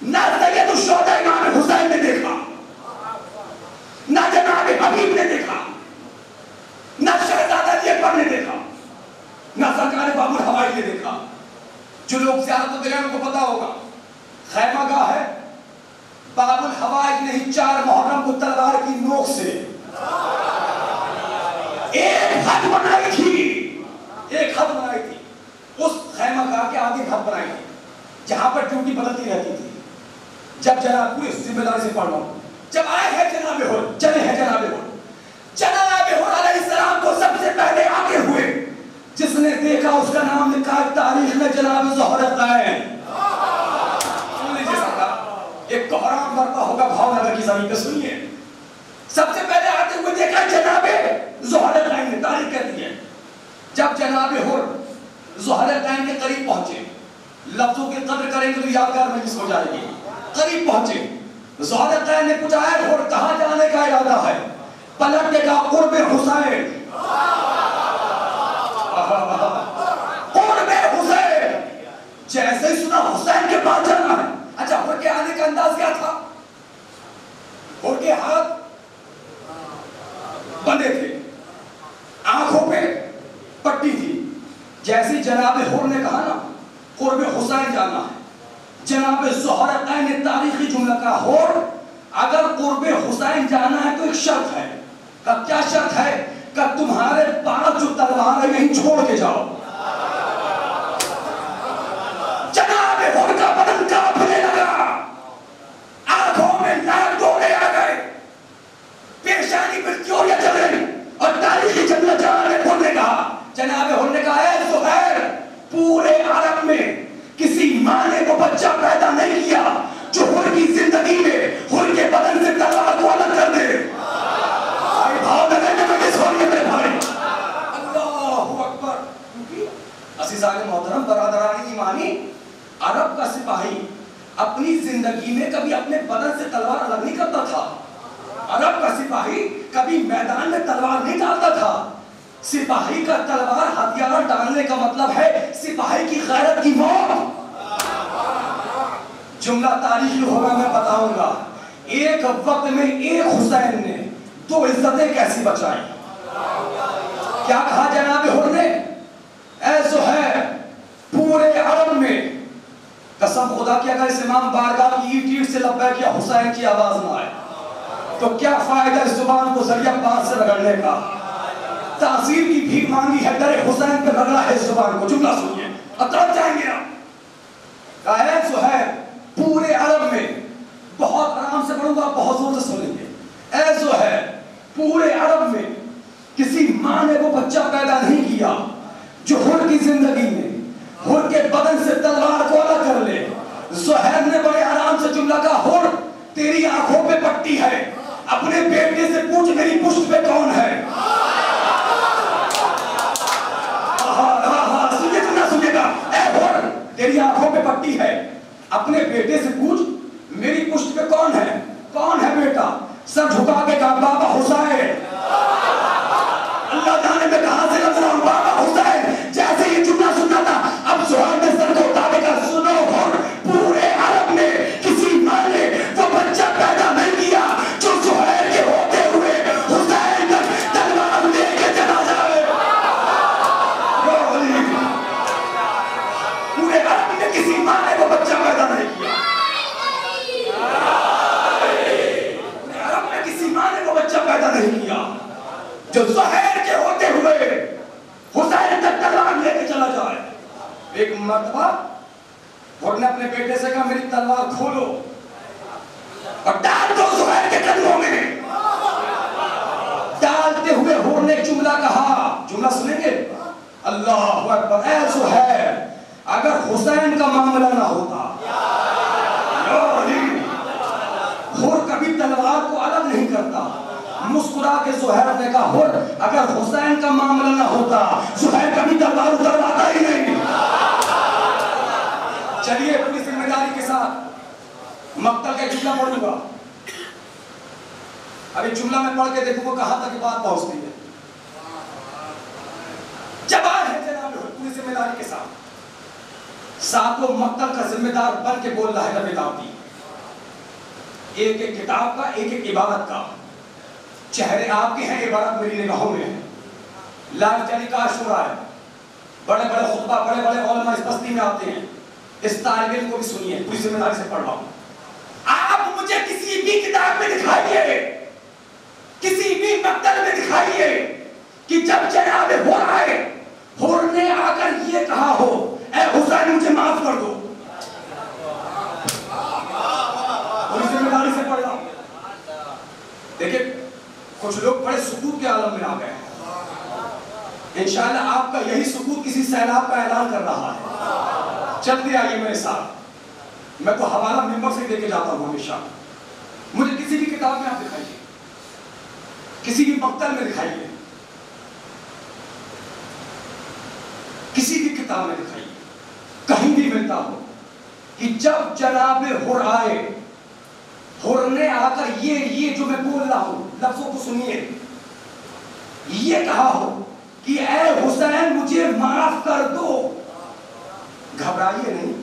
S2: نہ سید الشہداء امام حسین نے دیکھا، نہ جناب حبیب نے دیکھا، نہ شہزادہ علی اکبر نے دیکھا، نہ سرکار باب الحوائی نے دیکھا۔ جو لوگ زیارت دیکھیں ان کو پتا ہوگا، خیمہ گاہ ہے، باب الحوائج نہیں 4 محرم کو تلوار کی نوک سے ایک حد بنائی تھی، ایک حد بنائی تھی، اس خیمہ گاہ کے آگے حد بنائی تھی جہاں پر ڈیوٹی بدلتی رہتی تھی۔ جب جناب پوری ذمہ داری سے پڑھ رہا ہوں، جب آئے ہیں جناب ہر، چلے ہیں جناب ہر، جناب ہر علیہ السلام کو سب سے پہلے آگے ہوئے، جس نے دیکھا اس کا نام لکھا ہے تاریخ میں جناب ظہر قائم۔ ایک کوہرام برپا ہوگا بھاؤ نگر کی زمین پہ، سنیے، سب سے پہلے آتے ہوئے دیکھا جناب ظہر قائم نے، تاریخ کہتی ہے۔ جب جب جناب حر ذوالحجین کے قریب پہنچے، لفظوں کی قدر کریں گے تو یادگار مجلس ہو جائے گی، قریب پہنچے، ذوالحجین نے پوچھا ہے حر کہاں جانے کا ارادہ ہے؟ پلٹ کے کہا قرب حسین، قرب حسین، جیسے ہی سنا حسین کے پاس جانا ہے۔ اچھا حر کے آنے کا انداز کیا تھا؟ حر کے ہاتھ بندے تھے، آنکھوں پہ پٹی تھی۔ جیسے جناب حر نے کہا نا قرب حسین جانا ہے، جناب ذوالحجین نے تاریخی جملہ کہا حر اگر قرب حسین جانا ہے تو ایک شرط ہے۔ کیا شرط ہے؟ کہ تمہارے پاس جو تلوار ہے یہیں چھوڑ کے جاؤ۔ جناب حر کا بدن کانپنے لگا، آنکھوں میں لال ڈورے آ گئے، پیشانی پر چوریاں چل رہی، اور تاریخی جملہ جناب حر نے کہا، جناب حر نے کہا اے زہیر، پورے عرب میں کسی ماں نے وہ بچہ پیدا نہیں کیا جو حر کی زندگی میں حر کے بدن سے تلوار کو الگ کر دے۔ بھائی بھاؤ لگے میں کس ہوئی میرے بھائی، اللہ اکبر۔ عزیزان محترم، برادران ایمانی، عرب کا سپاہی اپنی زندگی میں کبھی اپنے بدن سے تلوار الگ نہیں کرتا تھا۔ عرب کا سپاہی کبھی میدان میں تلوار نہیں ڈالتا تھا۔ سپاہی کا تلوار ہتھیار ڈالنے کا مطلب ہے سپاہی کی غیرت کی موت۔ جملہ تاریخی ہوگا، میں بتاؤں گا۔ ایک وقت میں ایک حسین نے دو عزتیں کیسی بچائی۔ کیا کہا جناب حر نے؟ اے زہیر، پورے عرب میں قسم خدا کی اگر اس امام بارگاہ کی اینٹ اینٹ سے لبیک یا حسین کی آواز نہ آئے تو کیا فائدہ اس زبان کو ذریعہ بات سے رگڑنے کا؟ تاثیر کی بھیک مانگی ہے، در حسین پہ رگڑا ہے اس زبان کو۔ جملہ سنیے، اب تڑپ جائیں گے آپ۔ اے زہیر، پورے عرب میں، بہت آرام سے پڑھوں گا، بہت زور سے سنیں گے۔ اے زہیر، پورے عرب میں کسی ماں نے وہ بچہ پیدا نہیں کیا جو حر کی زندگی میں حر کے بدن سے تلوار کو الگ کر لے۔ زہیر نے بڑے آرام سے جملہ کہا، حر تیری آنکھوں پہ پٹی ہے، اپنے بیٹے سے پوچھ میری پشت پہ کون ہے؟ سنیے گا، اے حر تیری آنکھوں پہ پٹی ہے، اپنے بیٹے سے پوچھ میری پشت پہ کون ہے؟ کون ہے بیٹا؟ سر جھکا کے کہا بابا حسین۔ اللہ جانے میں کہاں سے لگ رہا ہوں، بابا حسین۔ جیسے یہ جملہ سننا تھا، اب زہیر نے سر کو اٹھا کے کہا، سنو حر، پورے عرب میں کسی ماں نے وہ بچہ پیدا نہیں کیا جو زہیر کے ہوتے ہوئے حسین تک تلوار لے کے چلا جائے۔ پورے عرب میں کسی ماں نے وہ بچہ پیدا نہیں کیا، عرب میں کسی ماں نے وہ بچہ پیدا نہیں کیا جو زہیر کے ہوتے ہوئے حسین تک تلوار لے کے چلا جائے۔ ایک مرتبہ حر نے اپنے بیٹے سے کہا میری تلوار کھولو اور ڈال دو زہیر کے قدموں میں۔ ڈالتے ہوئے حر نے ایک جملہ کہا، جملہ سنیں گے، اللہ اکبر، اے زہیر اگر حسین کا معاملہ نہ ہوتا، حر کبھی تلوار کو الگ نہیں کرتا۔ مسکرا کے زہیر نے کہا، حر اگر حسین کا معاملہ نہ ہوتا زہیر کبھی تلوار اترواتا ہی نہیں۔ چلیے پوری ذمہ داری کے ساتھ مقتل کا جملہ پڑھوں گا۔ ابھی جملہ میں پڑھ کے دیکھوں گا کہاں تک بات پہنچتی ہے۔ جب آئے ہیں جناب پوری ذمہ داری کے ساتھ، ساتوں مقتل کا ذمہ دار بن کے بول رہا ہے نبی داؤدی، ایک ایک کتاب کا، ایک ایک عبارت کا۔ چہرے آپ کے ہیں، عبارت میری نگاہوں میں ہے۔ لائف ٹیلی کاسٹ ہو رہا ہے، بڑے بڑے خطبہ، بڑے بڑے علماء اس بستی میں آتے ہیں۔ اس طالب علم کو بھی سنیے، پوری ذمہ داری سے پڑھ رہا ہوں۔ آپ مجھے کسی بھی کتاب میں دکھائیے، کسی بھی مقتل میں دکھائیے کہ جب جناب حر آئے، حر نے آ کر یہ کہا ہو اے حسین مجھے معاف کر دو۔ پوری ذمہ داری سے پڑھ رہا ہوں۔ دیکھیں کچھ لوگ بڑے سکوت کے عالم میں آ گئے ہیں۔ انشاءاللہ آپ کا یہی سکوت کسی سیلاب کا اعلان کر رہا ہے۔ چلتے آئیے میرے ساتھ، میں تو حوالہ ممبر سے دے کے جاتا ہوں ہمیشہ۔ مجھے کسی بھی کتاب میں آپ دکھائیے، کسی بھی مقتل میں دکھائیے کتاب میں دکھائیے کہیں بھی ملتا ہو کہ جب جناب حر آئے، حر نے آ کر یہ جو میں بول رہا ہوں لفظوں کو سنیے، یہ کہا ہو کہ اے حسین مجھے معاف کر دو، گھبرائیے نہیں،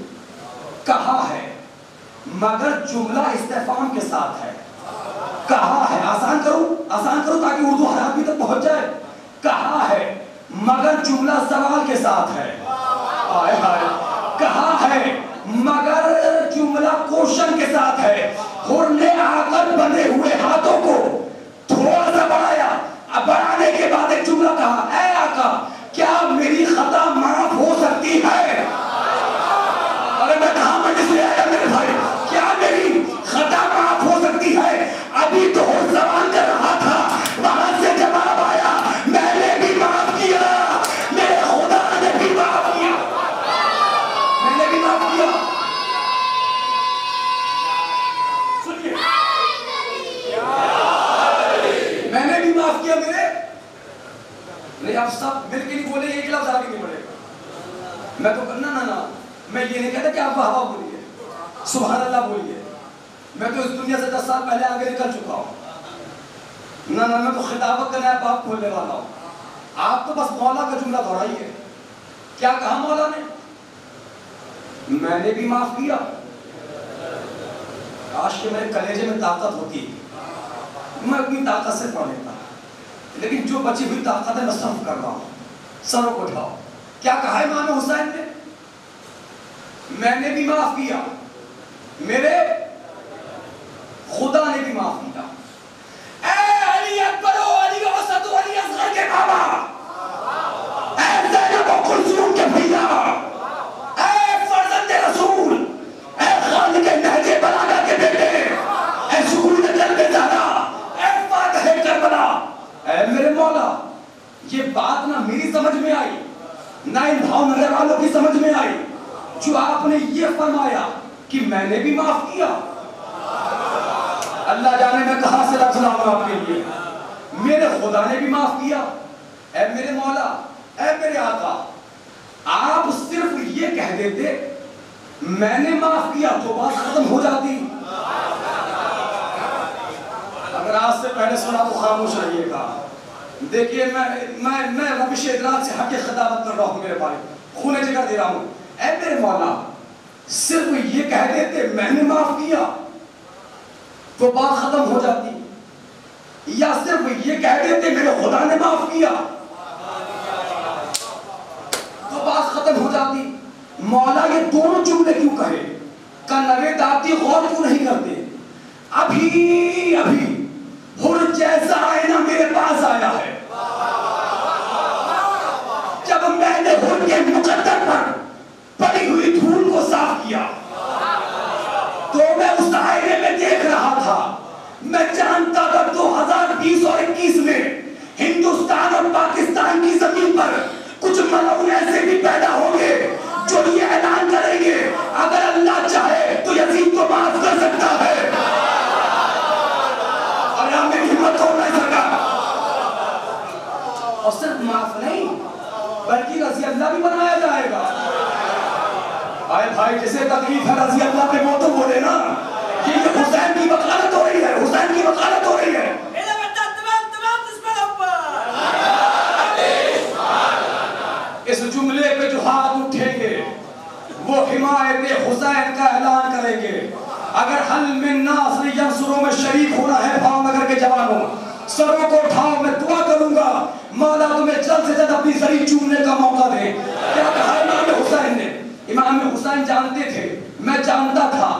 S2: کہا ہے مگر جملہ استفہام کے ساتھ ہے، کہا ہے، آسان کرو تاکہ اردو ہر آدمی تک پہنچ جائے، کہا ہے مگر جملہ سوال کے ساتھ ہے، آئے ہائے، کہا ہے مگر جملہ کوشچن کے ساتھ ہے، حر نے آ کر بندے ہوئے ہاتھوں کو تھوڑا سا بڑھایا، اب بڑھانے کے بعد ایک جملہ کہا، اے آقا کیا میری خطا معاف ہو سکتی ہے؟ ارے میں کہاں مجلس لے آیا میرے بھائی، کیا میری خطا معاف ہو سکتی ہے؟ ابھی تو حر سوال کر رہا تھا، وہاں سے جواب آیا، میں نے بھی معاف کیا، میرے خدا نے بھی معاف کیا، میں نے بھی معاف کیا، سنیے، میں نے بھی معاف کیا میرے، نہیں آپ سب مل کے نہیں بولے، ایک لفظ آگے نہیں بڑھے گا، میں تو نا میں یہ نہیں کہتا کہ آپ واہ واہ بولیے، سبحان اللہ بولیے، میں تو اس دنیا سے 10 سال پہلے آگے نکل چکا ہوں، میں تو خطابت کا نیا باب کھولنے والا ہوں، آپ تو بس مولا کا جملہ دہرائیے، کیا کہا مولا نے؟ میں نے بھی معاف کیا، کاش کہ میرے کلیجے میں طاقت ہوتی، میں اپنی طاقت سے پڑھ لیتا، لیکن جو بچی ہوئی طاقت ہے میں صرف کر رہا ہوں، سروں کو اٹھاؤ، کیا کہا ہے امام حسین نے؟ میں نے بھی معاف کیا، میرے خدا نے بھی معاف کیا، اے علی اکبر و علی اوسط و علی اصغر کے بابا، اے زینب و کلثوم کے بھیا، اے فرزند رسول، اے خالق نہج بلاغہ کے بیٹے، اے سکون قلب زہرا، اے فاتح کربلا، اے میرے مولا، یہ بات نہ میری سمجھ میں آئی نہ ان بھاؤ نگر والوں کی سمجھ میں آئی، جو آپ نے یہ فرمایا کہ میں نے بھی معاف کیا، اللہ جانے میں کہاں سے لفظ لاؤں آپ کے لیے، میرے خدا نے بھی معاف کیا، اے میرے مولا، اے میرے آقا، آپ صرف یہ کہہ دیتے میں نے معاف کیا تو بات ختم ہو جاتی، اگر آج سے پہلے سنا تو خاموش رہیے گا، دیکھیے میں ربش ادراک سے ہٹ کے خطابت کر رہا ہوں میرے بھائی، خون جگر دے رہا ہوں، اے میرے مولا صرف یہ کہہ دیتے میں نے معاف کیا تو بات ختم ہو جاتی، یا صرف یہ کہہ دیتے میرے خدا نے معاف کیا تو بات ختم ہو جاتی، مولا یہ دونوں جملے کیوں کہے؟ کنوے داتی غور کیوں نہیں کرتے؟ ابھی حر جیسا آئینہ میرے پاس آیا ہے، جب میں نے حر کے مقدر پر پڑی ہوئی دھول کو صاف کیا تو میں اس آئینے میں دیکھ رہا تھا، میں جانتا تھا 2020 اور 21 میں ہندوستان اور پاکستان کی زمین پر کچھ ملعون ایسے بھی پیدا ہوں گے جو یہ اعلان کریں گے اگر اللہ چاہے تو یزید کو معاف کر سکتا ہے، اور آپ میری ہمت ہو نہیں سکا، اور صرف معاف نہیں بلکہ رضی اللہ بھی بنایا جائے گا، آئے بھائی جسے تکلیف ہے رضی اللہ پہ موتو بولے نا، یہ حسین کی وکالت ہو رہی ہے، حسین کی وکالت ہو رہی ہے، اس جملے پہ جو ہاتھ اٹھیں گے وہ حمایت حسین کا اعلان کریں گے، اگر حل من ناصر ینصروں میں شریک ہونا ہے بھاؤ نگر کے جوانوں، سروں کو اٹھاؤ، میں دعا کروں گا مولا تمہیں جلد سے جلد اپنی زری چومنے کا موقع دے، کیا کہا امام حسین نے؟ امام حسین جانتے تھے، میں جانتا تھا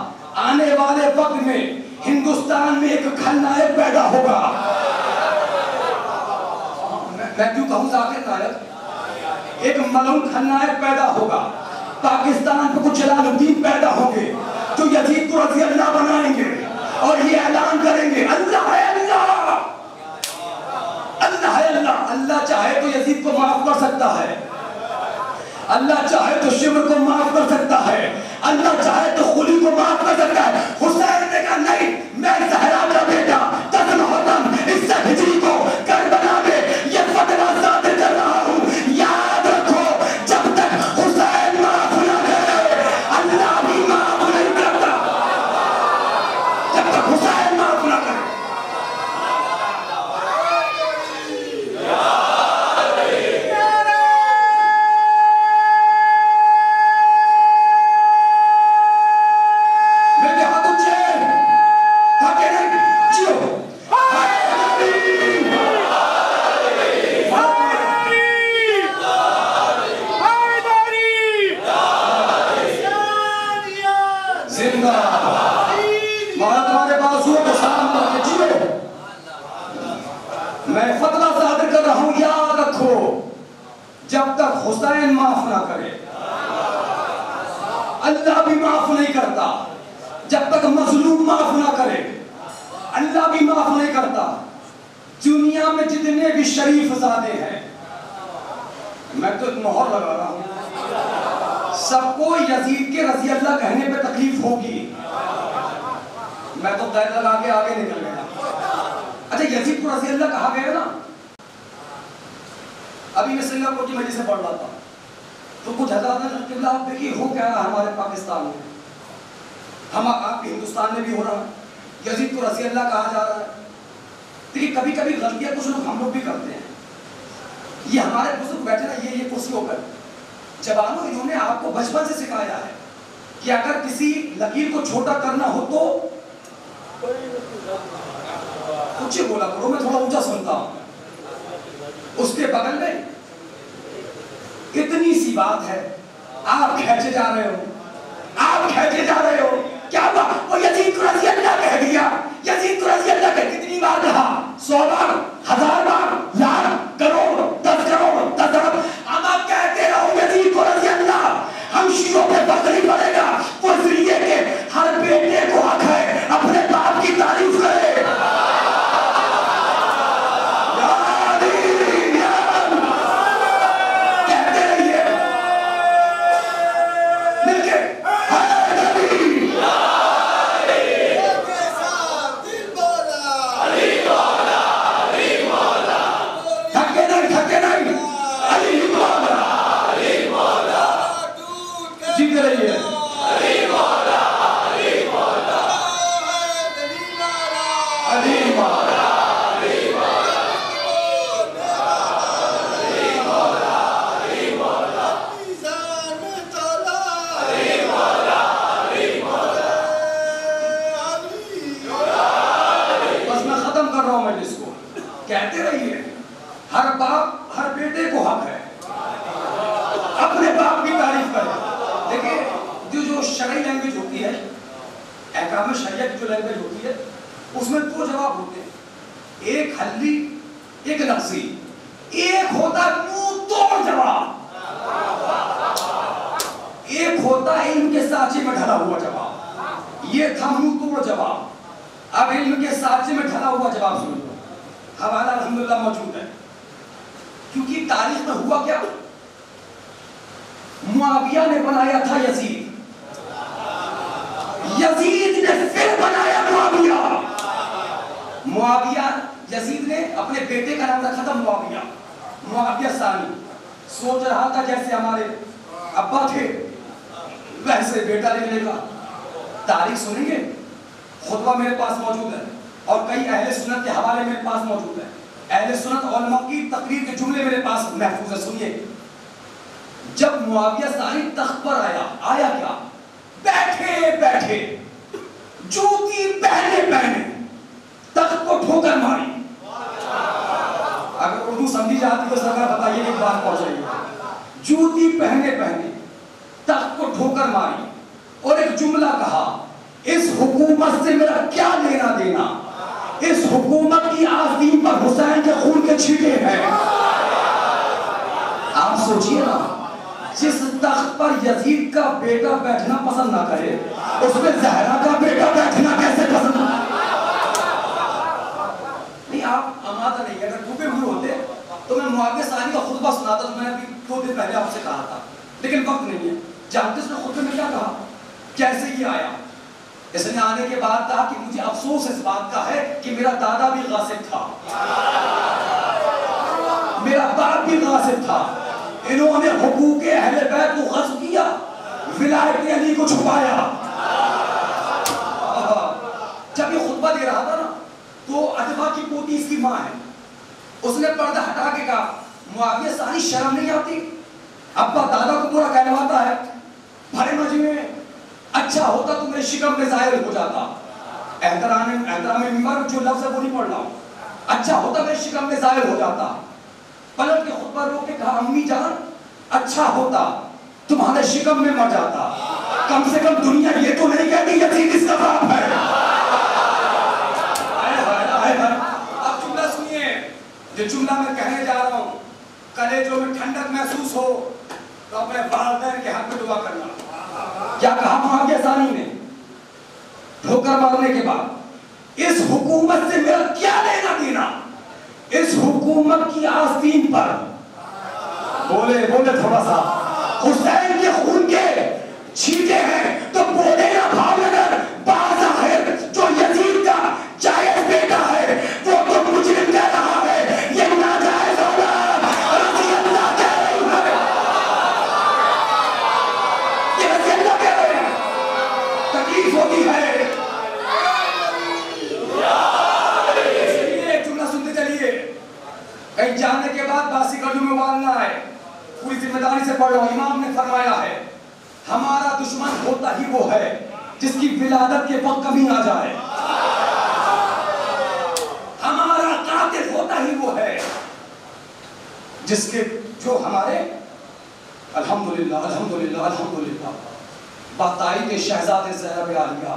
S2: آنے والے وقت میں ہندوستان میں ایک کھلنائک پیدا ہوگا، میں کیوں کہوں ذاکر نائک، ایک ملعون کھلنائک پیدا ہوگا، پاکستان پہ کچھ جلال الدین پیدا ہوں گے جو یزید کو رضی اللہ بنائیں گے اور یہ اعلان کریں گے اللہ ہے اللہ، اللہ ہے اللہ، اللہ چاہے تو یزید کو معاف کر سکتا ہے، اللہ چاہے تو شمر کو معاف کر سکتا ہے، اللہ چاہے تو خلی کو معاف کر سکتا ہے، حسین نے کہا نہیں، میں زہرا کا بیٹا تسن حتم اس سے ہجری کو کربلا میں یہ فتنہ صادر کر رہا ہوں، یاد رکھو جب تک حسین حسین معاف نہ کرے. اللہ بھی معاف نہیں کرتا جب تک مظلوم معاف نہ کرے. اللہ بھی معاف نہیں کرتا. دنیا میں جتنے بھی شریف زادے ہیں, میں تو مہر لگا رہا ہوں, سب کو یزید کے رضی اللہ کہنے پہ تکلیف ہوگی. میں تو دیر لگا کے آگے نکل گیا. اچھا یزید کو رضی اللہ کہا گیا نا, ابھی میں سنگاپور کی مجلس سے پڑھ رہا تھا تو کچھ حضرات نے قبلہ آپ دیکھیے ہو کیا رہا ہمارے پاکستان میں, ہم آپ کے ہندوستان میں بھی ہو رہا ہے, یزید کو رضی اللہ کہا جا رہا ہے. دیکھیے کبھی کبھی غلطیاں کچھ لوگ ہم لوگ بھی کرتے ہیں. یہ ہمارے بزرگ بیٹھے نا یہ کرسیوں پر, جوانوں انہوں نے آپ کو بچپن سے سکھایا ہے کہ اگر کسی لکیر کو چھوٹا کرنا ہو تو کچھ بولا کرو, میں تھوڑا اونچا سنتا ہوں. اس کے بغل میں اتنی سی بات ہے, آپ کھینچے جا رہے ہو, آپ کھینچے جا رہے ہو. کیا بات, وہ یزید کو رضی اللہ کہہ دیا, یزید کو رضی اللہ کہہ, کتنی بار کہا, 100 بار, 1000 بار, لاکھ, کروڑ, 10 کروڑ, 10 ارب. ہم آپ کہتے رہو یزید کو رضی اللہ. ہم شیعوں پہ فرق نہیں پڑے گا, وہ اس لیے کہ ہر بیٹے کو حق ہے اپنے باپ کی تعریف کرے. کہتے رہیے ہر باپ ہر بیٹے کو حق ہے اپنے باپ کی تعریف کرے. دیکھیں جو شرعی لینگویج ہوتی ہے, احکام شریعہ کی جو لینگویج ہوتی ہے, اس میں 2 جواب ہوتے ہیں, ایک حلی ایک لفظی. ایک ہوتا منہ توڑ جواب, ایک ہوتا علم کے سانچے میں ڈھلا ہوا جواب. یہ تھا منہ توڑ جواب. اب علم کے سانچے میں ڈھلا ہوا جواب سنو. حوالہ الحمدللہ موجود ہے, کیونکہ تاریخ میں ہوا کیا, معاویہ نے بنایا تھا یزید, یزید نے پھر بنایا معاویہ. معاویہ یزید نے اپنے بیٹے کا نام رکھا تھا معاویہ, معاویہ ثانی. سوچ رہا تھا جیسے ہمارے ابا تھے ویسے بیٹا لکھنے کا. تاریخ سنیں گے, خطبہ میرے پاس موجود ہے اور کئی اہل سنت کے حوالے میرے پاس موجود ہے. اہل سنت علماء کی تقریر کے جملے میرے پاس محفوظ ہے. سنیے, جب معاویہ ثانی تخت پر آیا کیا, بیٹھے بیٹھے جوتی پہنے پہنے تخت کو ٹھوکر ماری. اگر اردو سمجھی جاتی تو سرکار بتائیے ایک بات پہنچ رہی ہے. جوتی پہنے پہنے تخت کو ٹھوکر ماری اور ایک جملہ کہا, اس حکومت سے میرا کیا لینا دینا, اس حکومت کی آستین پر حسین کے خون کے چھینٹے ہیں. آپ سوچئے نا, جس تخت پر یزید کا بیٹا بیٹھنا پسند نہ کرے, اس میں زہرا کا بیٹا بیٹھنا کیسے پسند نہ نہیں. آپ آمادہ نہیں, اگر ڈوبے ہوئے ہوتے تو میں معاویہ ثانی کا خطبہ سناتا, تو میں نے ابھی 2 دن پہلے آپ سے کہا تھا, لیکن وقت نہیں ہے. جانتے اس نے خطبے میں کیا کہا, کیسے یہ آیا. اس نے آنے کے بعد کہا کہ مجھے افسوس اس بات کا ہے کہ میرا دادا بھی غاصب تھا, میرا باپ بھی غاصب تھا. انہوں نے حقوق اہل بیت کو غصب کیا, ولایت علی کو چھپایا. جب یہ خطبہ دے رہا تھا نا تو اتبا کی پوتی اس کی ماں ہے, اس نے پردہ ہٹا کے کہا, معاویہ ثانی شرم نہیں آتی, ابا دادا کو پورا کہلواتا ہے. بھائی مجمع اچھا ہوتا تو میرے شکم میں ظاہر ہو جاتا. احترام ممبر جو لفظ ہے وہ نہیں پڑھ رہا ہوں, اچھا ہوتا میرے شکم میں ظاہر ہو جاتا. پلٹ کے خطبہ روک کے کہا, امی جان اچھا ہوتا تمہارے شکم میں مر جاتا, کم سے کم دنیا یہ تو نہیں کہتی یزید اس کا باپ ہے. اب جملہ سنیے, جو جملہ میں کہنے جا رہا ہوں, کلیجوں میں ٹھنڈک محسوس ہو, تو اپنے والدین کے حق میں دعا کرنا. کیا کہا معاویہ ثانی نے ٹھوکر مارنے کے بعد؟ اس حکومت سے میرا کیا لینا دینا؟ اس حکومت کی آستین پر بولے تھوڑا سا حسین کے خون کے چھینٹے ہیں تو بولے نا بھاونگر باظاہر جو یزید کا جائز بیٹا ہے وہ تو مجرم کہہ رہا ہے، یہ ناجائز اولاد رضی اللہ کہہ رہی ہے، یہ رضی اللہ کہہ رہے ہیں. تکلیف ہوتی ہے. ایک جملہ سنتے چلیے، کہیں جانے کے بعد باسی گردوں میں ابالنا ہے. پوری ذمہ داری سے پڑھ رہا ہوں. امام نے فرمایا ہے ہمارا دشمن ہوتا ہی وہ ہے جس کی ولادت کے وقت کمی آ جائے. ہمارا قاتل ہوتا ہی وہ ہے جس کے جو ہمارے الحمدللہ باتائی شہزاد زینب عالیہ،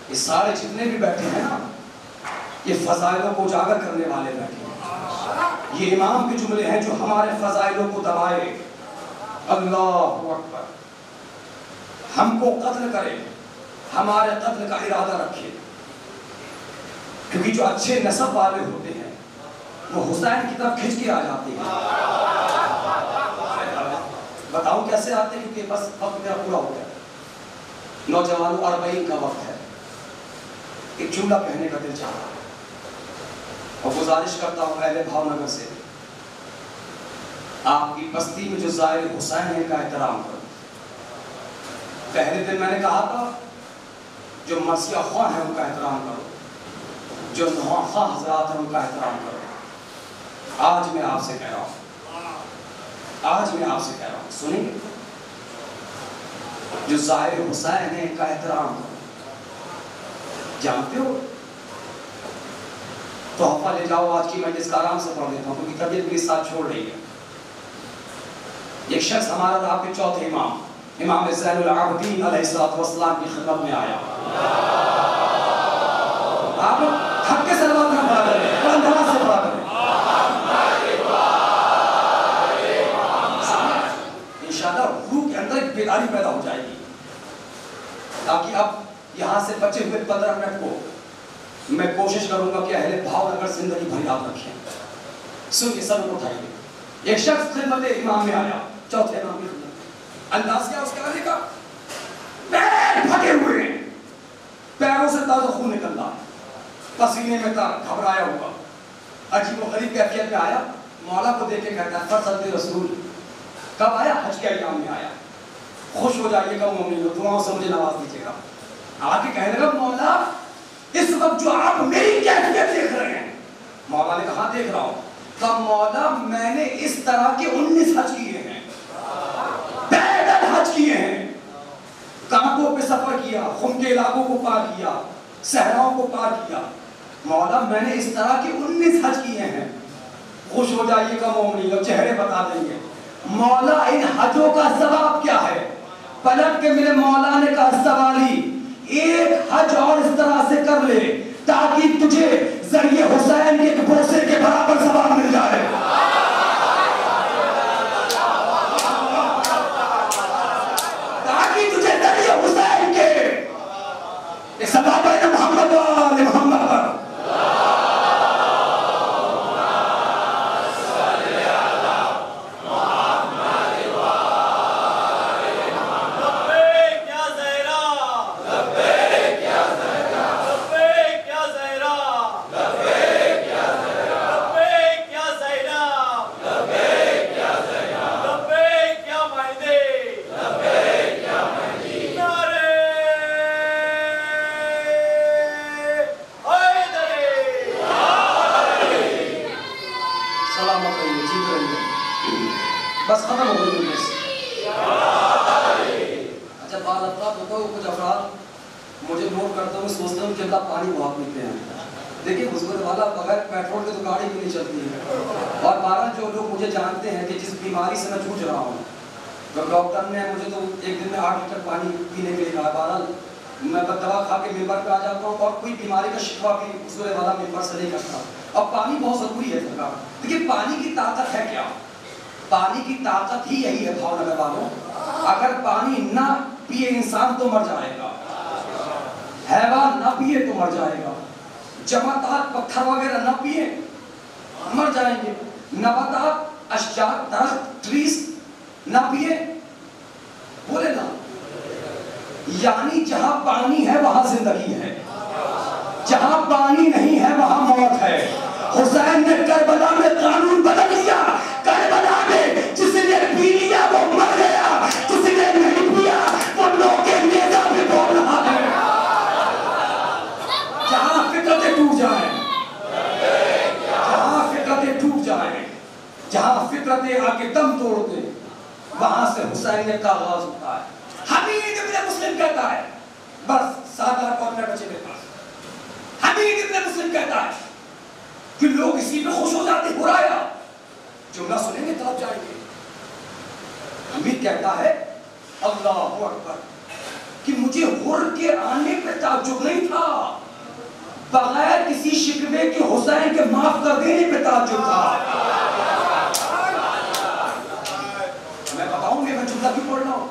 S2: یہ سارے جتنے بھی بیٹھے ہیں نا یہ فضائلوں کو اجاگر کرنے والے بیٹھے ہیں. یہ امام کے جملے ہیں جو ہمارے فضائلوں کو دبائے. اللہ اکبر. ہم کو قتل کرے، ہمارے قتل کا ارادہ رکھے، کیونکہ جو اچھے نسب والے ہوتے ہیں وہ حسین کی طرف کھنچ کے آ جاتے ہیں. بتاؤں کیسے آتے ہیں؟ کیونکہ بس وقت میرا پورا ہو گیا. نوجوانوں 40 کا وقت ہے. ایک جملہ کہنے کا دل چاہتا ہے اور گزارش کرتا ہوں اہل بھاونگر سے، آپ کی بستی میں جو زائر حسین ہیں کا احترام کرو. پہلے دن میں نے کہا تھا جو مرثیہ خواہ ہیں ان کا احترام کرو، جو نواں خواہ حضرات ہیں ان کا احترام کرو. آج میں آپ سے کہہ رہا ہوں سنیں گے؟ جو ظاہر حسین ہیں ان کا احترام کرو. جانتے ہو تحفہ لے جاؤ. آج کی مجلس کا آرام سے پڑھ لیتا ہوں کیونکہ طبیعت میری ساتھ چھوڑ رہی ہے. ایک شخص ہمارا آپ کے چوتھے امام زین العابدین علیہ السلام کی خدمت میں آیا. آپ تھک کے سلوات نہ پڑھا کریں، قرآن دھڑا سے پڑھا کریں. انشاءاللہ روح کے اندر ایک بیداری پیدا ہو جائے گی، تاکہ اب یہاں سے بچے ہوئے 15 منٹ کو میں کوشش کروں گا کہ اہل بھاونگر زندگی بھر یاد رکھیں. سنیے، سب کو اٹھائیے. ایک شخص خدمت امام میں آیا، چوتھے امام کی خدمت. انداز کیا اس کے آنے کا؟ پیر پھٹے ہوئے ہیں، پیروں سے تازہ خون نکل رہا، پسینے میں گھبرایا ہوا، عجیب و غریب کیفیت میں آیا. مولا کو دیکھ کے کہتا ہے فرزند رسول کب آیا؟ حج کے ایام میں آیا. خوش ہو جائیے گا مومن لوگ، دعاؤں سے مجھے نواز دیجیے گا. آگے کہنے لگا مولا اس وقت جو آپ میری کیفیت دیکھ رہے ہیں. مولا نے کہا دیکھ رہا ہوں. کہا مولا میں نے اس طرح کے 19 حج کیے ہیں، پیدل حج کیے ہیں، کانٹوں پہ سفر کیا، خم کے علاقوں کو پار کیا، صحراؤں کو پار کیا. مولا میں نے اس طرح کے 19 حج کیے ہیں. خوش ہو جائیے گا مومنی لوگ، چہرے بتا دیں گے. مولا ان حجوں کا ثواب کیا ہے؟ پلٹ کے میرے مولا نے کہا سوالی ایک حج اور اس طرح سے کر لے تاکہ تجھے ذریعے حسین کے ایک بوسے کے برابر ثواب مل جائے. تاکہ تجھے ذریعے حسین کے ایک ثواب ہے محمد وآل محمد. بس ختم ہو گئی دنیا سے. اچھا بات افراد ہوتا ہے، کچھ افراد مجھے نوٹ کرتا ہوں سوچتا ہوں کہ اللہ پانی بہت پیتے ہیں. دیکھیے حضور والا بغیر پیٹرول کے تو گاڑی بھی نہیں چلتی ہے. اور بارہ جو لوگ مجھے جانتے ہیں کہ جس بیماری سے میں جھوج رہا ہوں، تو ڈاکٹر نے مجھے تو ایک دن میں 8 لیٹر پانی پینے کے لیے کہا. بہرحال میں دوا کھا کے ممبر پہ آ جاتا ہوں اور کوئی بیماری کا شکوہ بھی حضور والا ممبر سے نہیں کرتا. اور پانی بہت ضروری ہے سرکار. دیکھیے پانی کی طاقت ہے کیا؟ پانی کی طاقت ہی یہی ہے بھاؤ نگر والوں. اگر پانی نہ پیے انسان تو مر جائے گا, حیوان نہ پیے تو مر جائے گا, جمادات پتھر وغیرہ نہ پیے مر جائیں گے, نباتات اشجار درخت ٹریز نہ پیے بولے نا. یعنی جہاں پانی ہے وہاں زندگی ہے, جہاں پانی نہیں ہے وہاں موت ہے. حسین نے کربلا میں قانون بدل دیا. کربلا میں جس نے پی لیا وہ مر گیا, جس نے نہیں پیا وہ لوگ کے نیزہ پہ بول رہا ہے. جہاں فطرتیں ٹوٹ جائیں, جہاں فطرتیں ٹوٹ جائیں, جہاں فطرتیں آ کے دم توڑ دیں, وہاں سے حسین کا آغاز ہوتا ہے. حمید ابن مسلم کہتا ہے, بس سادہ اور میں بچے میرے پاس, حمید ابن مسلم کہتا ہے کہ لوگ اسی میں خوش ہو جاتے, ہو رہا جملہ سنیں گے طرف جائیں گے. حمید کہتا ہے اللہ اکبر کہ مجھے غر کے آنے پہ تعجب نہیں تھا, بغیر کسی شکوے کے حسین کے معاف کر دینے پہ تعجب تھا. میں بتاؤں گے میں جملہ کیوں پڑھ رہا ہوں.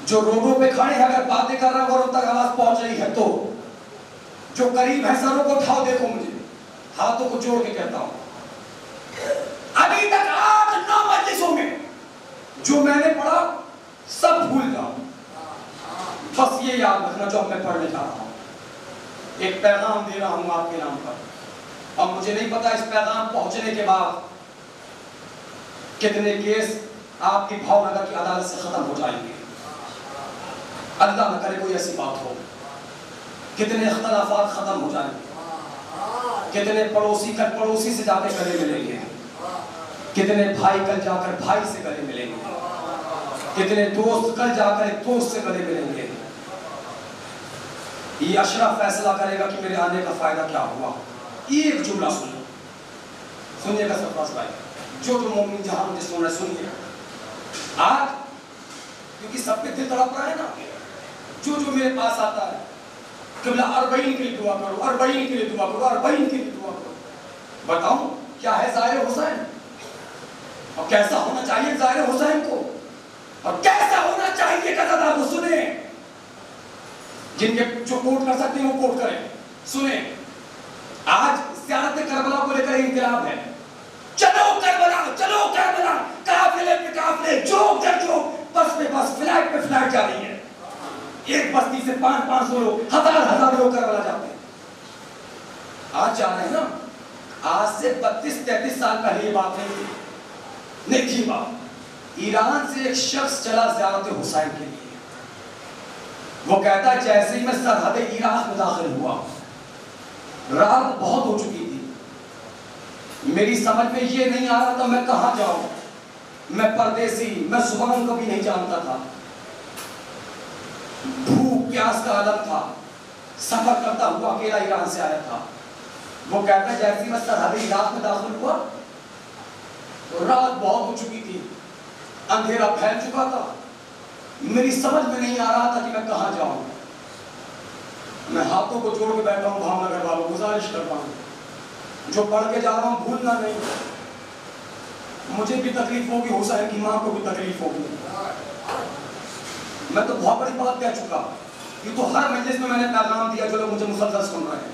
S2: جو روڈوں پہ کھڑے ہیں اگر باتیں کر رہا ہوں اور ان تک آواز پہنچ رہی ہے تو جو قریب ہے سروں کو اٹھاؤ, دیکھو مجھے ہاتھوں کو جوڑ کے کہتا ہوں, ابھی تک 8-9 مجلسوں میں جو میں نے پڑھا سب بھول جاؤ, بس یہ یاد رکھنا جو میں پڑھنے جا رہا ہوں. ایک پیغام دے رہا ہوں آپ کے نام پر, اب مجھے نہیں پتا اس پیغام پہنچنے کے بعد کتنے کیس آپ کی بھاؤ نگر کی عدالت سے ختم ہو جائیں گے. اللہ نہ کرے کوئی ایسی بات ہو. کتنے اختلافات ختم ہو جائیں گے, کتنے پڑوسی سے جا کے گلے ملیں گے, کتنے بھائی کل جا کر بھائی سے گلے ملیں گے, کتنے دوست کل جا کر ایک دوست سے گلے ملیں گے. یہ اشرف فیصلہ کرے گا کہ میرے آنے کا فائدہ کیا ہوا. ایک جملہ سنیے گا سرفراز بھائی, جو مومن جہاں مجھے سن رہے سنیے آج, کیونکہ سب کے دل تڑپ رہا ہے نا. جو میرے پاس آتا ہے قبلہ 40 کے لیے دعا کرو, 40 کے لیے دعا کرو, 40 کے لیے دعا کرو. بتاؤں کیا ہے ظاہر حسین, اور کیسا ہونا چاہیے ظاہر حسین کو, اور کیسا ہونا چاہیے قضا کو سنیں. جن کے جو کوٹ کر سکتے ہیں وہ کوٹ کریں. سنیں, آج زیارت کربلا کو لے کر انقلاب ہے. چلو کربلا, چلو کربلا, قافلے پہ قافلے, چوک در چوک, بس پہ بس, فلائٹ پہ فلائٹ جا رہی ہے. ایک بستی سے 500 لوگ, 1000 لوگ کربلا جاتے ہیں. آج جا رہے ہیں نا, آج سے 32-33 سال پہلے یہ بات نہیں تھی بات. ایران سے ایک شخص چلا زیارت حسین کے لیے. وہ کہتا ہے جیسے ہی میں سرحد عراق میں داخل ہوا, رات بہت ہو چکی تھی, میری سمجھ میں یہ نہیں آ رہا تھا میں کہاں جاؤں. میں پردیسی, میں زبان کو بھی نہیں جانتا تھا, بھوک پیاس کا عالم تھا, سفر کرتا ہوا اکیلا ایران سے آیا تھا. وہ کہتا ہے جیسے میں سرحد عراق میں داخل ہوا, رات بہت ہو چکی تھی, اندھیرا پھیل چکا تھا, میری سمجھ میں نہیں آ رہا تھا کہ میں کہاں جاؤں. میں ہاتھوں کو جوڑ کے بیٹھا ہوں بھاؤ نگر والوں, گزارش کرتا ہوں جو پڑھ کے جا رہا ہوں بھولنا نہیں. مجھے بھی تکلیف ہوگی, حسین کی ماں کو بھی تکلیف ہوگی. میں تو بہت بڑی بات کہہ چکا, یہ تو ہر مجلس میں نے پیغام دیا جو لوگ مجھے مسلسل سن رہے ہیں.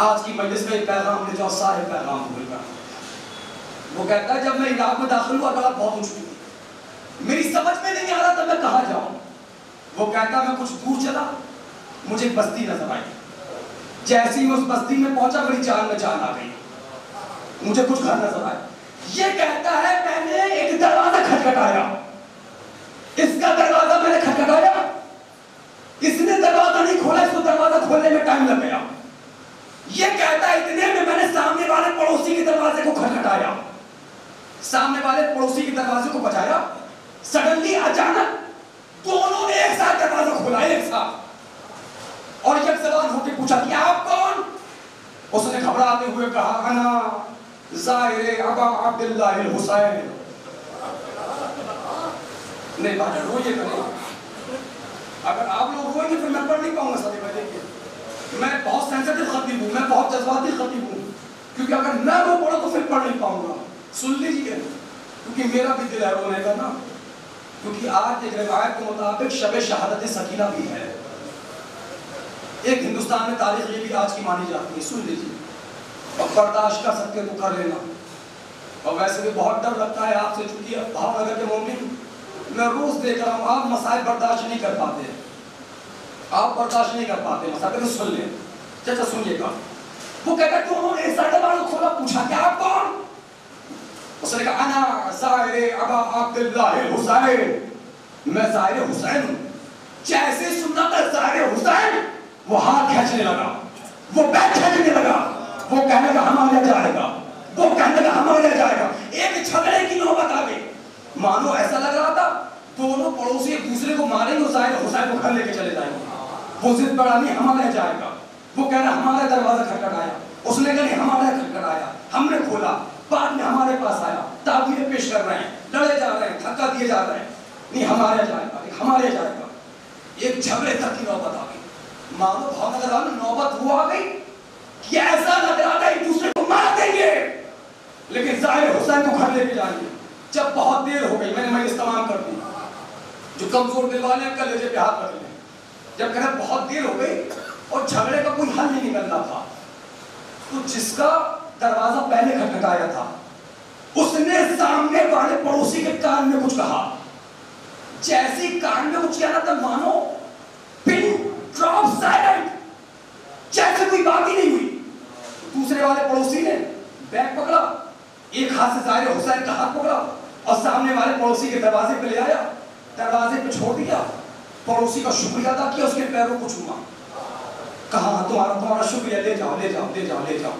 S2: آج کی مجلس میں ایک پیغام لے جاؤ, سارے پیغام بھول گئے. وہ کہتا ہے جب میں عراق میں داخل ہوا رات بہت ہو چکی تھی, میری سمجھ میں نہیں آ رہا تھا میں کہاں جاؤں. وہ کہتا میں کچھ دور چلا, مجھے ایک بستی نظر آئی. جیسے ہی میں اس بستی میں پہنچا میری جان میں جان آ گئی, مجھے کچھ گھر نظر آئے. یہ کہتا ہے میں نے ایک دروازہ کھٹکھٹایا, اس کا دروازہ میں نے کھٹکھٹایا, اس نے دروازہ نہیں کھولا, اس کو دروازہ کھولنے میں ٹائم لگ گیا. یہ کہتا ہے اتنے میں نے سامنے والے پڑوسی کے دروازے کو کھٹکھٹایا, سامنے والے پڑوسی کے دروازے کو بجایا. سڈنلی اچانک دونوں نے ایک ساتھ دروازہ کھولا, ایک ساتھ, اور یک زبان ہو کے پوچھا کہ آپ کون؟ اس نے گھبراتے ہوئے کہا انا زائر ابا عبداللہ الحسین. نہیں بات روئیے کریں, اگر آپ لوگ روئیں گے پھر میں پڑھ نہیں پاؤں گا. ساتھی بھائی دیکھیے, میں بہت سینسٹیو خطیب ہوں, میں بہت جذباتی خطیب ہوں, کیونکہ اگر میں وہ پڑھوں تو پھر پڑھ نہیں پاؤں گا. سن لیجیے کیونکہ میرا بھی دل ہے رونے کا نا، کیونکہ آج ایک روایت کے مطابق شب شہادت سکینہ بھی ہے. ایک ہندوستان میں تاریخ یہ بھی آج کی مانی جاتی ہے. سن لیجیے اور برداشت کر سکتے تو کر لینا. اور ویسے بھی بہت ڈر لگتا ہے آپ سے، چونکہ بھاؤ نگر کے مومن میں روز دیکھ رہا ہوں آپ مسائل برداشت نہیں کر پاتے، آپ برداشت نہیں کر پاتے مسائل. تو سن لیں چچا، سنیے گا. وہ کہتا ہے کہ انہوں نے سارے والوں کھولا، پوچھا کہ آپ کون؟ اس نے کہا انا زائر ابا عبداللہ حسین، میں زائر حسین ہوں. جیسے سننا تھا زائر حسین، وہ ہاتھ کھینچنے لگا، وہ بیٹھ کھینچنے لگا، وہ کہنے لگا ہمارا جائے گا، وہ کہنے لگا ہمارا جائے گا. ایک جھگڑے کی نوبت آ گئی. مانو ایسا لگ رہا تھا دونوں پڑوسی ایک دوسرے کو ماریں گے، زائر حسین کو گھر لے کے چلے جائیں گے. وہ ضد بڑھا نہیں ہمارا جائے گا. وہ کہہ رہا ہمارا دروازہ کھٹکھٹایا، اس نے کہا ہمارا کھٹکھٹایا، ہم نے کھولا، بعد میں ہمارے پاس آیا، تعبیریں پیش کر رہے ہیں، لڑے جا رہے ہیں، دھکا دیے جا رہے ہیں. نہیں ہمارا جائے گا، ہمارے جائے گا. ایک جھگڑے تک کی نوبت آ گئی. مانو بھاؤ نگر والوں نوبت ہوا گئی کہ ایسا لگ رہا تھا ایک دوسرے کو مار دیں گے، لیکن ظاہر حسین کو گھر لے کے جائیں گے. جب بہت دیر ہو گئی، میں نے مجلس تمام کر دی. جو کمزور دل والے ہیں کلیجے پہ ہاتھ رکھ لیں. جب کہ بہت دیر ہو گئی اور جھگڑے کا کوئی حل نہیں نکلنا تھا، تو جس کا دروازہ پہلے کھٹکھٹایا تھا اس نے سامنے والے پڑوسی کے کان میں کچھ کہا. جیسی کان میں کچھ کہنا تھا مانو پن ڈراپ سائلنٹ، جیسے کوئی بات ہی نہیں ہوئی. دوسرے والے پڑوسی نے بیگ پکڑا، ایک ہاتھ سے ظاہر حسین کا ہاتھ پکڑا اور سامنے والے پڑوسی کے دروازے پہ لے آیا، دروازے پہ چھوڑ دیا. پڑوسی کا شکریہ ادا کیا، اس کے پیروں کو چھوما، کہا تمہارا شکریہ، لے جاؤ لے جاؤ لے جاؤ لے جاؤ.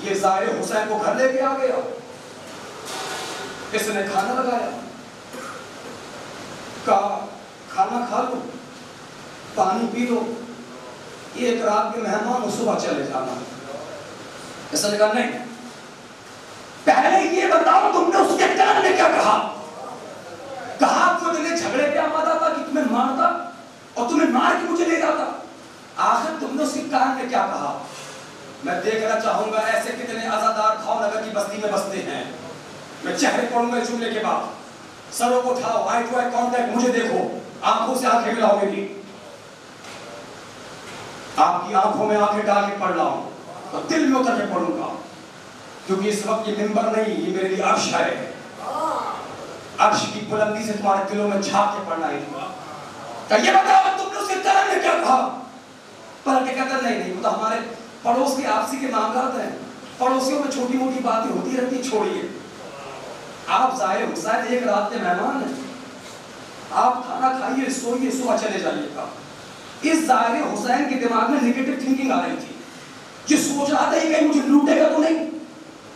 S2: یہ ظاہر حسین کو گھر لے کے آ گیا. اس نے کھانا لگایا، کہا کھانا کھا لو، پانی پی لو، ایک رات کے مہمان ہو، صبح چلے جانا. اس نے کہا نہیں، پہلے یہ بتاؤ تم نے اس کے کان میں کیا کہا؟ کہا وہ اتنے جھگڑے پہ آمادہ تھا کہ تمہیں مارتا اور تمہیں مار کے مجھے لے جاتا. آخر تم نے اس کے کان میں کیا کہا؟ میں دیکھنا چاہوں گا ایسے کتنے عزادار بھاؤ نگر کی بستی میں بستے ہیں. میں چہرے پڑھوں گا جملے کے بعد. سروں کو اٹھاؤ، آئی ٹو آئی کانٹیکٹ، مجھے دیکھو، آنکھوں سے آنکھیں ملاؤ میری. آپ کی آنکھوں میں آنکھیں ڈال کے پڑھ رہا ہوں اور دل میں اتر کے پڑھوں گا، کیونکہ اس وقت یہ منبر نہیں، یہ میرے لیے عرش ہے. عرش کی بلندی سے تمہارے دلوں میں جھانک کے پڑھنا ہے. کہ یہ بتاؤ تم نے اس کے کان میں کیا کہا؟ پر کہ کہتا نہیں وہ تو ہمارے پڑوس کے آپسی کے معاملات ہیں، پڑوسیوں میں چھوٹی موٹی باتیں ہوتی رہتی، چھوڑیے. آپ ظاہر حسین ایک رات کے مہمان ہیں، آپ کھانا کھائیے، سوئیے، صبح چلے جائیے گا. اس ظاہر حسین کے دماغ میں نیگیٹو تھنکنگ آ رہی تھی. یہ سوچ رہا تھا کہ مجھے لوٹے گا تو نہیں،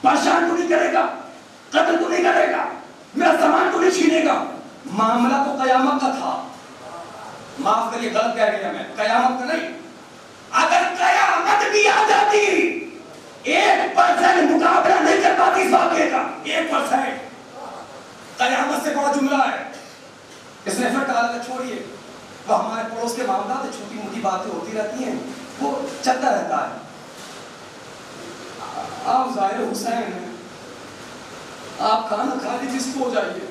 S2: پریشان تو نہیں کرے گا، قتل تو نہیں کرے گا، میرا سامان تو نہیں چھینے گا. معاملہ تو قیامت کا تھا. معاف کریے غلط کہہ گیا میں، قیامت کا نہیں. اگر قیامت بھی آ جاتی 1% مقابلہ نہیں کر پاتی اس واقعے کا. 1% قیامت سے بڑا جملہ ہے. اس نے پھر کہا چھوڑیے، وہ ہمارے پڑوس کے معاملات ہیں، چھوٹی موٹی باتیں ہوتی رہتی ہیں، وہ چلتا رہتا ہے. آپ ظاہر حسین ہیں، آپ کھانا کھا لیجیے، اس کو ہو جائیے.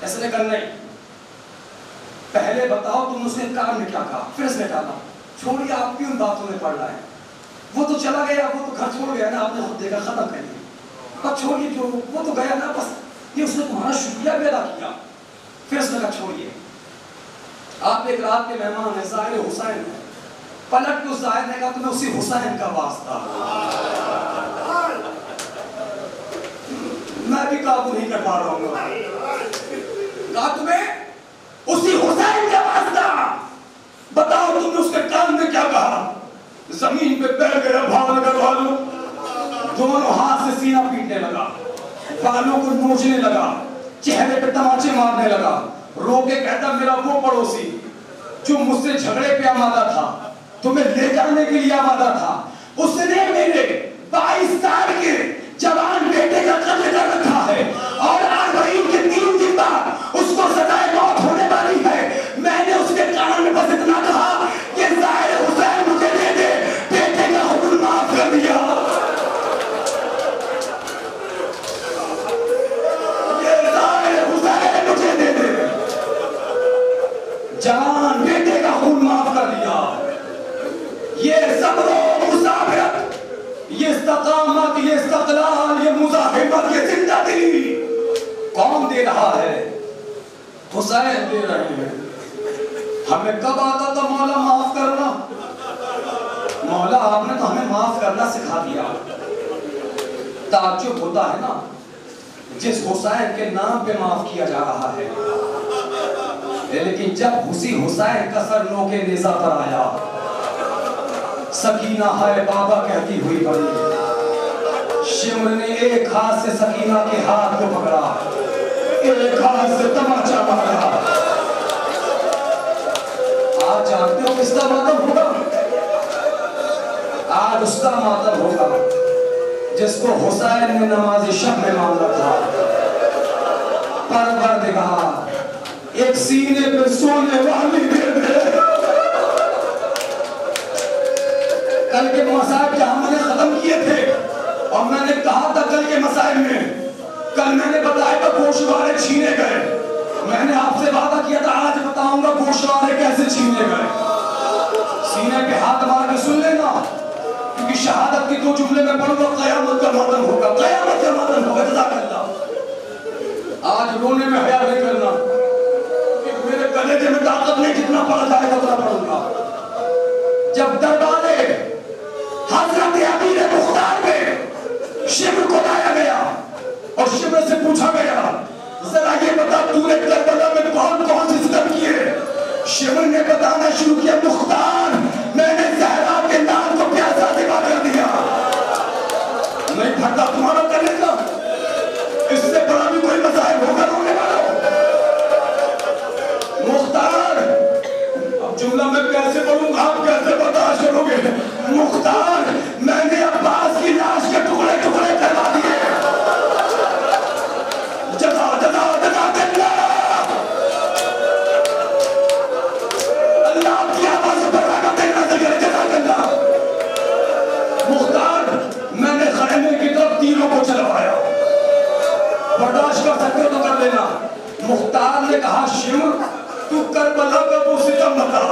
S2: ایسے نے کہا نہیں، پہلے بتاؤ تم اس نے کان میں کیا کہا. پھر اس نے کہا چھوڑیے، آپ کیوں ان باتوں میں پڑ رہا ہے، وہ تو چلا گیا، وہ تو گھر چھوڑ گیا نا، آپ نے خود دیکھا، ختم کریے. بس چھوڑیے، جو وہ تو گیا نا، بس یہ اس نے تمہارا شکریہ بھی ادا کیا. پھر اس نے کہا چھوڑیے، آپ ایک رات کے مہمان ہیں، ظاہر حسین ہیں. پلٹ کے اس ظاہر نے کہا تمہیں اسی حسین کا واسطہ، میں بھی قابو نہیں کر پا رہا ہوں. کہا تمہیں اسی حسین کا واسطہ، بتاؤ تم نے اس کے کان میں کیا کہا. زمین پہ بیٹھ گیا بھاؤ نگر والوں، دونوں ہاتھ سے سینہ پیٹنے لگا، بالوں کو نوچنے لگا، چہرے پہ تماچے مارنے لگا. رو کے کہتا میرا وہ پڑوسی جو مجھ سے جھگڑے پہ آمادہ تھا، تمہیں لے جانے کے لیے آمادہ تھا، اس نے میرے 22 سال کے جوان بیٹے کا قتل کر رکھا ہے اور 40 کے 3 دن بعد اس کو سزائے موت ہونے والی ہے. میں نے اس کے کان میں بس اتنا کہا کہ ظاہر حسین مجھے دے دے، بیٹے کا حکم معاف کر دیا. جوان بیٹے کا خون معاف کر دیا. یہ صبر و مصابرت، یہ استقامت، یہ استقلال، یہ مزاحمت، یہ زندہ دلی کون دے رہا ہے؟ حسین دے رہے ہیں. ہمیں کب آتا تھا مولا معاف کرنا؟ مولا آپ نے تو ہمیں معاف کرنا سکھا دیا. تعجب ہوتا ہے نا جس حسین کے نام پہ معاف کیا جا رہا ہے، لیکن جب اسی حسین کا سر نوکے نیزہ پر آیا، سکینہ ہے بابا کہتی ہوئی بڑی، شمر نے ایک ہاتھ سے سکینہ کے ہاتھ کو پکڑا، ایک ہاتھ سے تماچا مارا. آج جانتے ہو کس کا ماتم ہوگا؟ آج اس کا ماتم ہوگا جس کو حسین نے نماز شب میں مانگا تھا. پروردگار ایک سینے پہ سونے والی دے دے. کل کے مسائل جہاں میں نے ختم کیے تھے اور میں نے کہا تھا کل کے مسائل میں، کل میں نے بتایا تھا گوشوارے چھینے گئے. میں نے آپ سے وعدہ کیا تھا آج بتاؤں گا گوشوارے کیسے چھینے گئے. سینے پہ ہاتھ مار کے سن لینا، کیونکہ شہادت کی 2 جملے میں پڑھوں گا قیامت کا ماتم ہوگا، قیامت کا ماتم ہوگا. جزاک اللہ. آج رونے میں حیا نہیں کرنا، میرے کلیجے میں طاقت نہیں، جتنا پڑھا جائے گا اتنا پڑھوں گا. جب دربارے حضرت امیر مختار میں شمر کو لایا گیا اور شمر سے پوچھا گیا ذرا یہ بتا تو نے کربلا میں کون کون سے ستم کیے؟ شمر نے بتانا شروع کیا، مختار میں نے زہرا کے نام کو پیاسا دبا کر دیا. نہیں پھٹا تمہارا کرنے کا، اس سے بڑا بھی کوئی مسائل ہوگا رونے والا. مختار اب جملہ میں کیسے پڑھوں گا، آپ کیسے برداشت کرو گے؟ مختار میں نے عباس کی لاش کے ٹکڑے ٹکڑے کروا دیے. جزا جزا جزا اللہ کی آواز پر رحمت نازل کرے. جزا اللہ. مختار میں نے خیمے کی طرف تیروں کو چلوایا، برداشت کر سکتے تو کر لینا. مختار نے کہا شمر تو کربلا کا وہ ستم بتا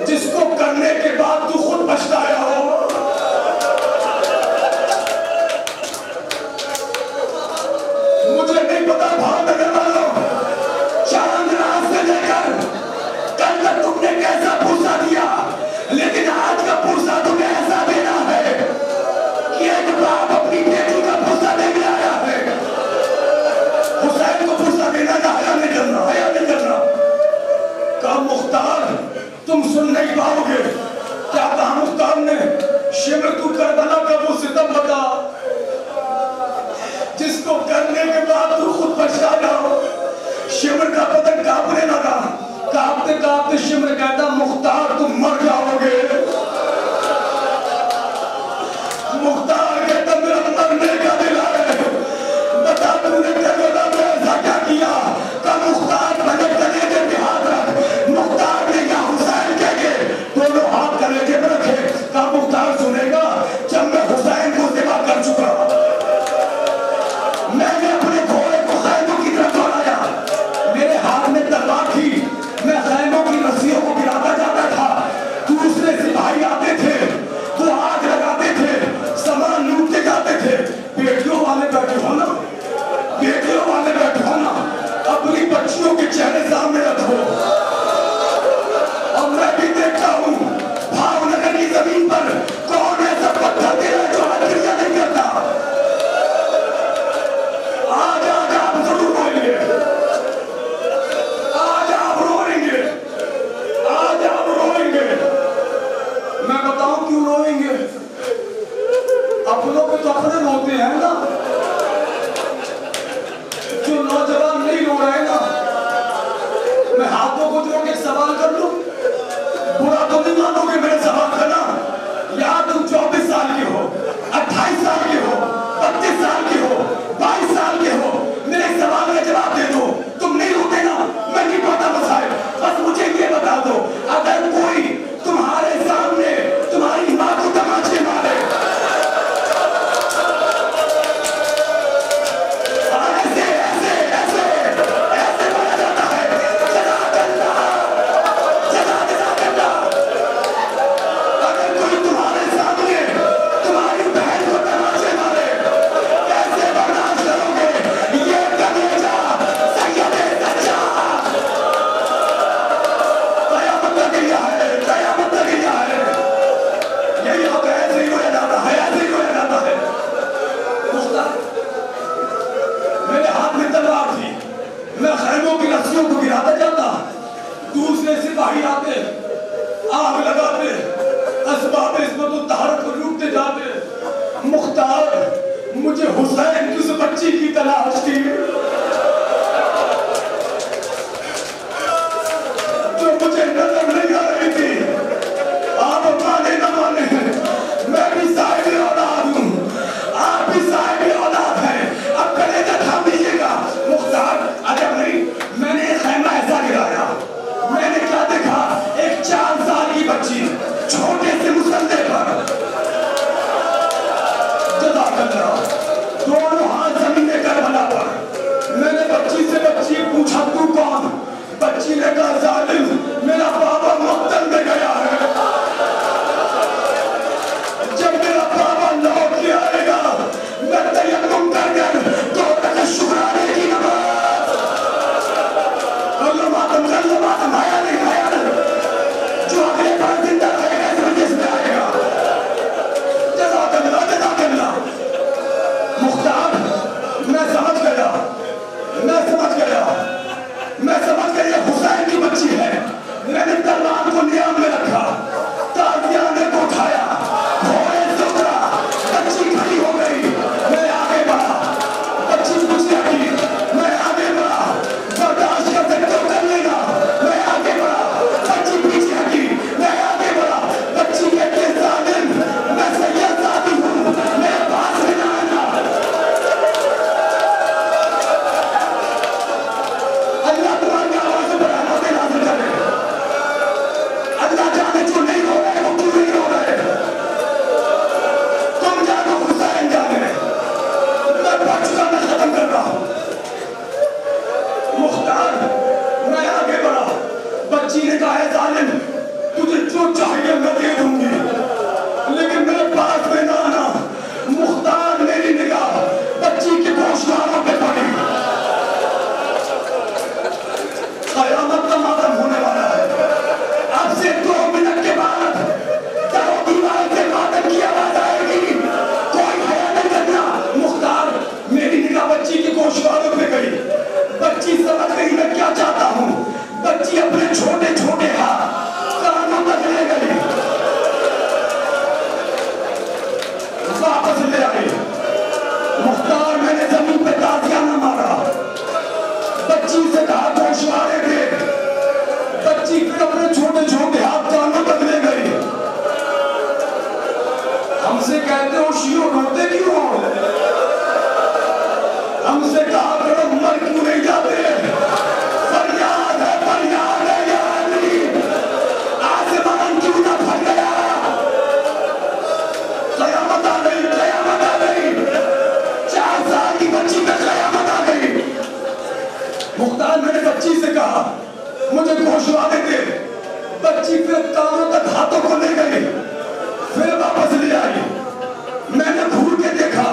S2: جس کو کرنے کے بعد تو خود پچھتایا ہو. مجھے نہیں پتا بھاؤ نگر والوں، چاند رات سے لے کر کل تک تم نے کیسا پوسا دیا، لیکن آج کا پوسا تمہیں ایسا دینا ہے کہ ایک باپ اپنی بیٹی کا پوسا دے کے آیا ہے. حسین کو پوسا دینا نہ حیا نہیں کرنا، حیا نہیں کرنا. کہا مختار عباسیوں کو گراتا جاتا، دوسرے سپاہی آتے، آگ لگاتے، اسباب عصمت و طہارت کو لوٹتے جاتے۔ مختار مجھے حسین کی اس بچی کی تلاش تھی جو مجھے نظر نہیں آ رہی تھی۔ آپ مانے نہ مانے، میں بھی صاحب اولاد ہوں، آپ بھی صاحب اولاد ہیں، اب کلیجہ تھام لیجیے گا۔ مختار عجب نہیں، میں نے ایک خیمہ ایسا گرایا، میں نے کیا دیکھا؟ ایک 4 سال کی بچی چھوٹے سے مسلح پر، جزاک اللہ، دونوں ہاتھ زمین کربلا پر۔ میں نے بچی سے پوچھا تو کون؟ بچی نے کہا ظالم میرا بابا مقتل میں گیا ہے، جب میرا بابا لوٹ کے آئے گا میں تیمم کر کر تو تک شکرانے کی نماز کر لو ماتم آیا نہیں جو اگلے بار زندہ رہے گا اس مجلس میں آئے گا۔ جزاک اللہ جزاک اللہ۔ مختار میں سمجھ گیا یہ حسین کی بچی ہے۔ میں نے تلوار کو نیام میں رکھا، تازیانے کو اٹھایا، گھوڑے سے اترا، بچی کھڑی ہو گئی، میں آگے بڑھا، بچی پیچھے ہٹی، میں آگے بڑھا، برداشت کر سکتے ہو کر لینا، میں آگے بڑھا، بچی پیچھے ہٹی، میں آگے بڑھا، بچی کہتی ہے ظالم میں سید زادی ہوں، میرے پاس میں نہ آنا۔ اللہ تمہاری آواز پر رحمت نازل کرے، اللہ جانے جو نہیں ہو رہے وہ کیوں نہیں ہو رہے، تم جانو حسین جانے۔ میں پڑھ چکا، میں ختم کر رہا ہوں۔ مختار میں آگے بڑھا، بچی نے کہا ہے ظالم تجھے جو چاہیے میں دے دوں گی لیکن میرے پاس میں نہ آنا۔ مختار میری نگاہ بچی کے گوشواروں پہ پڑی۔ قیامت کا ماتم ہونے والا ہے، اب سے 2 منٹ کے بعد در و دیوار سے ماتم کی آواز آئے گی، کوئی حیا نہیں کرنا۔ مختار میری نگاہ بچی کے گوشواروں پہ گئی، بچی سمجھ گئی میں کیا چاہتا ہوں، بچی اپنے چھوٹے چھوٹے ہاتھ کانوں تک لے گئی، واپس لے آئی۔ مختار میں نے زمین پہ تازیانہ مارا، بچی سے کہا گوشوارے دے، بچی پھر اپنے چھوٹے چھوٹے ہاتھ کانوں تک لے گئی۔ ہم سے کہتے ہو شیعوں روتے کیوں ہو؟ ہم سے کہا کرو مر کیوں نہیں جاتے؟ فریاد ہے یا علی، آسمان کیوں نہ پھٹ گیا؟ قیامت آ گئی، قیامت آ گئی، 4 سال کی بچی میں قیامت آ گئی۔ مختار میں نے بچی سے کہا مجھے گوشوارے دے، بچی پھر کانوں تک ہاتھوں کو لے گئی، پھر واپس لے آئی۔ میں نے گھور کے دیکھا،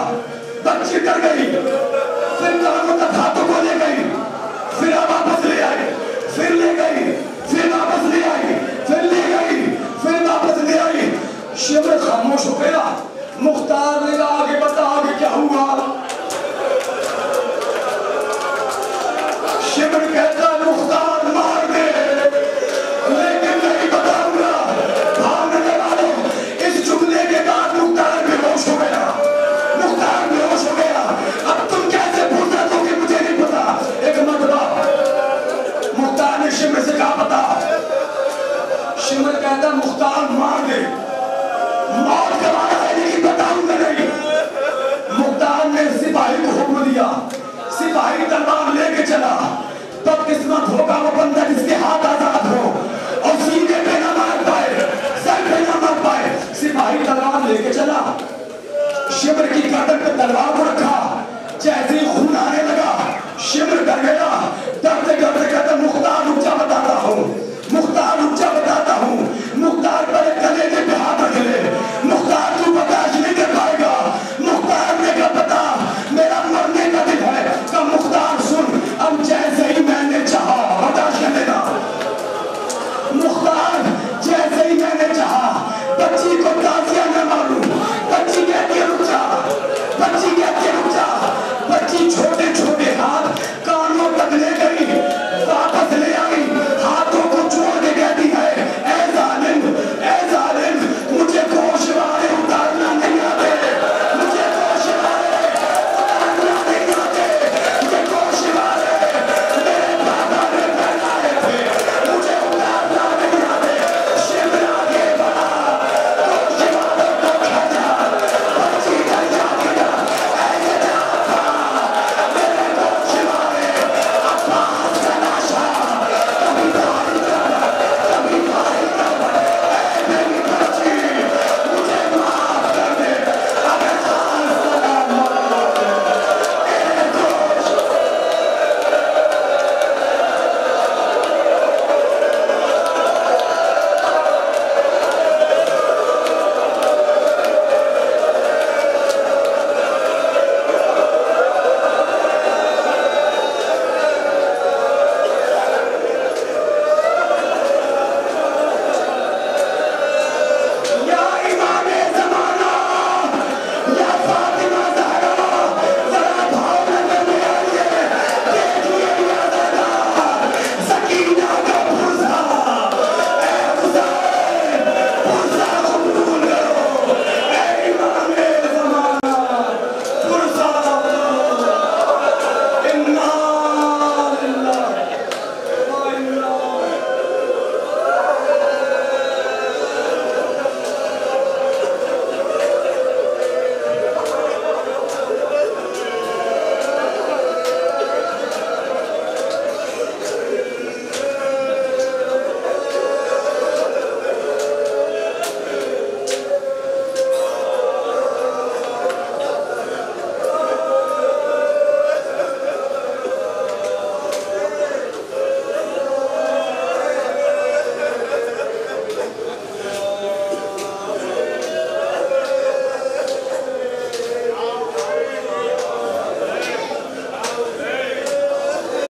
S2: بچی ڈر گئی، پھر کانوں تک ہاتھوں کو لے گئی، پھر واپس لے آئی، پھر لے گئی، پھر واپس لے آئی، پھر لے گئی، پھر واپس لے آئی۔ شمر خاموش ہو گیا۔ مختار نے کہا آگے بتا آگے کیا ہوا؟ شمر کہتا مختار مار دے لیکن نہیں بتاؤں گا۔ بھاگنے والوں اس جملے کے بعد مختار بے ہوش ہو گیا، مختار بے ہوش ہو گیا۔ اب تم کیسے بھولتا تو کہ مجھے نہیں پتا؟ ایک مرتبہ مختار نے شمر سے کہا بتا، شمر کہتا مختار مار دے، موت کا وعدہ ہے لیکن بتاؤں گا نہیں۔ مختار نے سپاہی کو حکم دیا، سپاہی تلوار لے کے چلا۔ بدقسمت ہوگا وہ بندہ جس کے ہاتھ آزاد ہو اور سینے پہ نہ مار پائے، سر پہ نہ مار پائے۔ سپاہی تلوار لے کے چلا، شمر کی گردن پہ تلوار کو رکھا،